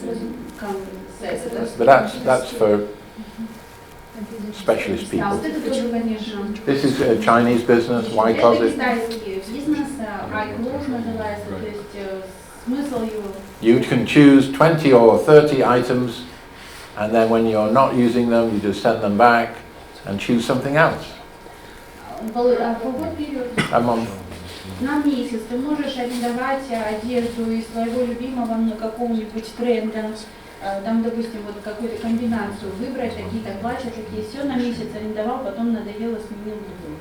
But that's for specialist people. This is a Chinese business, Y Closet. You can choose 20 or 30 items, and then when you're not using them, you just send them back and choose something else. A month. На месяц ты можешь арендовать одежду из своего любимого какого-нибудь тренда, там, допустим, вот какую-то комбинацию выбрать, какие-то платья, такие все на месяц арендовал, потом надоело, сменил другую.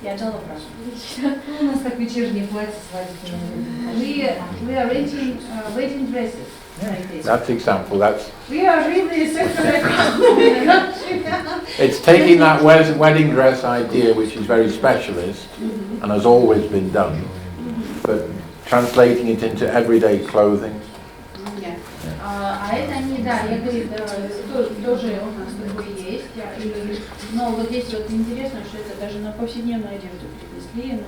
Я отдала правду. У нас так вечерние платья свадебные. We are wedding dresses. That's example. We are really circular. It's taking that wedding dress idea, which is very specialist and has always been done, but translating it into everyday clothing. А это они, да, я говорю, тоже у нас такое есть, но вот здесь вот интересно, что это даже на повседневную одежду перенесли,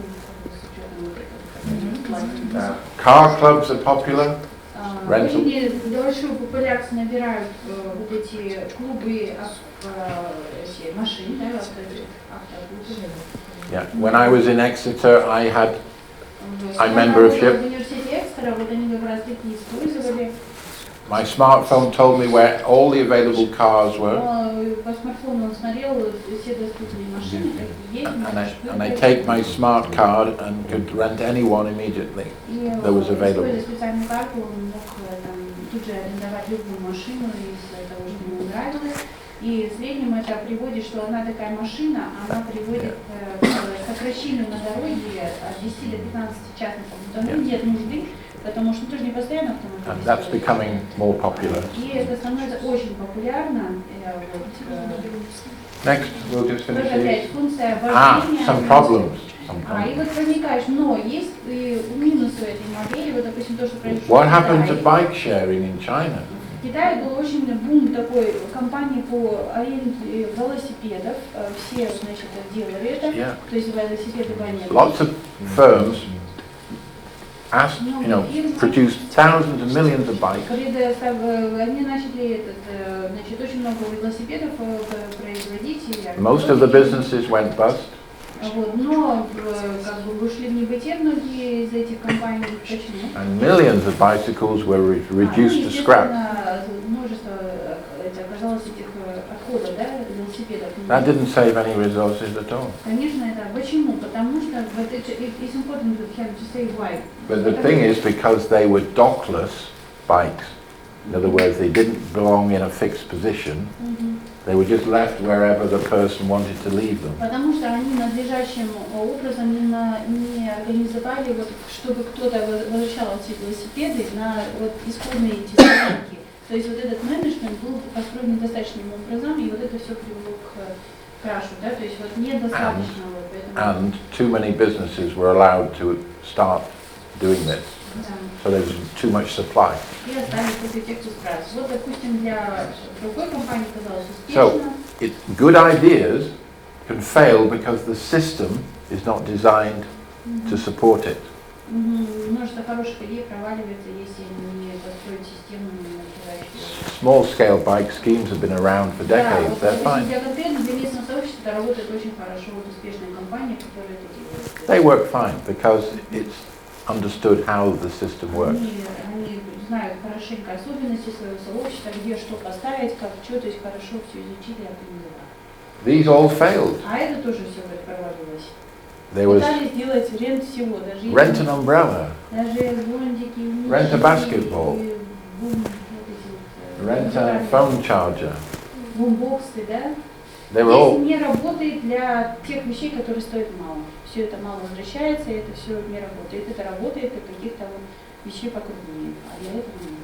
Car clubs are popular. Rental. Большую популярность набирают вот эти клубы машин, да, автобусы. Yeah, when I was in Exeter, I remember a few. В университете Экстера вот они как раз таки использовали. My smartphone told me where all the available cars were. По смартфону он смотрел все доступные машины, какие есть. And I take my smart card and could rent anyone immediately that was available. Используя специальную карту, он мог тут же арендовать любую машину из того, что ему нравилось. И в среднем это приводит, что одна такая машина, она приводит к сокращению на дороге от 10 до 15 частных автомобилей. Нет нужды, потому что тоже не постоянно автомобиль. That's becoming more popular. И это становится очень популярно. Next, we'll just finish опять these. функция вождения. Some problems. И вот возникаешь, но есть и минусы этой модели, вот допустим то, что произошло. What happened to bike sharing in China? В Китае был очень бум такой компании по аренде велосипедов, все, значит, делали это, то есть велосипеды военные. Lots of firms produced thousands and millions of bikes. Они начали, значит, очень много велосипедов производить. Most of the businesses went bust. Вот, но как бы ушли в небытие многие из этих компаний. Почему? And millions of bicycles were reduced to scrap. Множество оказалось этих отходов, да, велосипедов. That didn't save any resources at all. Конечно, это почему? Потому что it's important to say why. But the thing is, because they were dockless bikes. In other words, they didn't belong in a fixed position. They were just left wherever the person wanted to leave them. Потому что они надлежащим образом не организовали, вот, чтобы кто-то возвращал эти велосипеды на вот исходные эти стоянки. То есть вот этот менеджмент был построен недостаточным образом, и вот это все привело к крашу, да, то есть вот недостаточно вот поэтому. And too many businesses were allowed to start doing this. So there's too much supply. И остались после тех, кто спрашивает. Вот, допустим, для другой компании казалось So успешно. good ideas can fail because the system is not designed to support it. Множество хороших идей проваливается, если не построить систему, не развивающую. Small-scale bike schemes have been around for decades. They're fine. Для конкретно для местного сообщества это работает очень хорошо. Вот успешные компании, которые это делают. They work fine because it's understood how the system works. Они знают хорошенько особенности своего сообщества, где что поставить, как что, то есть хорошо все изучили и организовали. These all failed. А это тоже все проваливалось. There was Пытались сделать рент всего, даже rent an umbrella, даже зонтики, rent a basketball, rent a phone charger. бумбоксы, да? They were all Если не работает для тех вещей, которые стоят мало. Все это мало возвращается, и это все не работает. Это работает для каких-то вот вещей покрупнее, а для этого нет.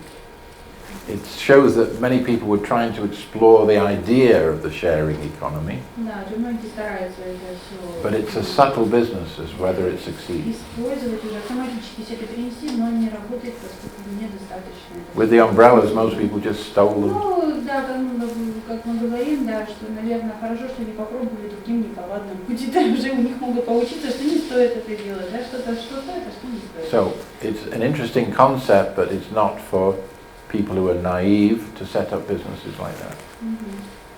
It shows that many people were trying to explore the idea of the sharing economy, Да, уже многие стараются это все but it's a subtle business as whether it succeeds. использовать, уже автоматически все это перенести, но не работает, поскольку недостаточно. With the umbrellas, most people just stole them. Ну, да, как мы говорим, да, что, наверное, хорошо, что не попробовали другим неповадным пути, там уже у них могут получиться, что не стоит это делать, да, что-то, что стоит, а что не стоит. So it's an interesting concept, but it's not for people who are naive to set up businesses like that.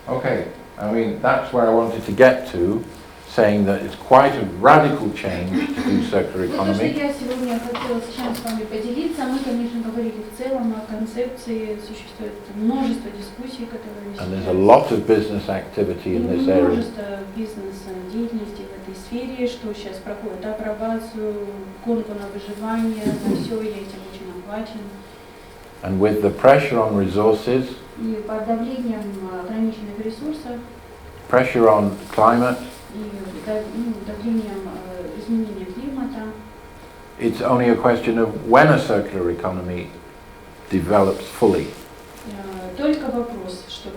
Okay, I mean, that's where I wanted to get to, saying that it's quite a radical change to do circular То, что economy. я сегодня хотела сейчас с вами поделиться, мы, конечно, говорили в целом о концепции, существует множество дискуссий, которые And there's a lot of business activity in this area. множество бизнес-деятельности в этой сфере, что сейчас проходит апробацию, гонку на выживание, на все, я этим очень охвачен. And with the pressure on resources, И под давлением ограниченных ресурсов, pressure on climate, и давлением изменения климата, it's only a question of when a circular economy develops fully. только вопрос, что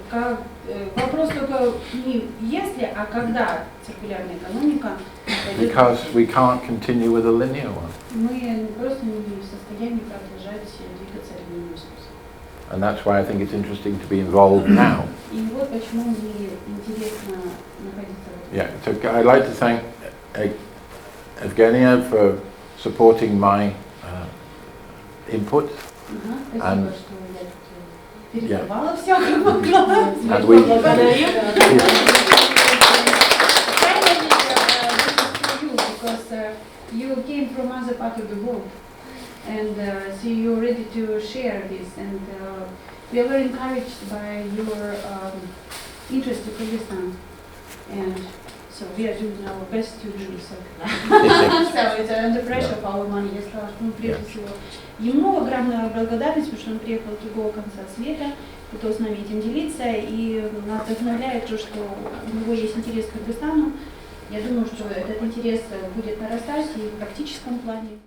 вопрос только не если, а когда циркулярная экономика пойдет. Because we can't continue with a linear one. Мы просто не в состоянии продолжать двигаться линейным способом. And that's why I think it's interesting to be involved now. И вот почему мне интересно находиться в этом. Yeah, so I'd like to thank Evgenia for supporting my input. Спасибо, что я передавала все, как могла. And we, Благодарю. Because you came from other part of the world, and so you're ready to share this, and we are very encouraged by your interest to Kyrgyzstan, and so we are doing our best to do so. So it's under pressure of our money. Я сказала, что мы прежде всего ему огромная благодарность, потому что он приехал с другого конца света, готов с нами этим делиться, и нас вдохновляет то, что у него есть интерес к Кыргызстану. Я думаю, что этот интерес будет нарастать и в практическом плане.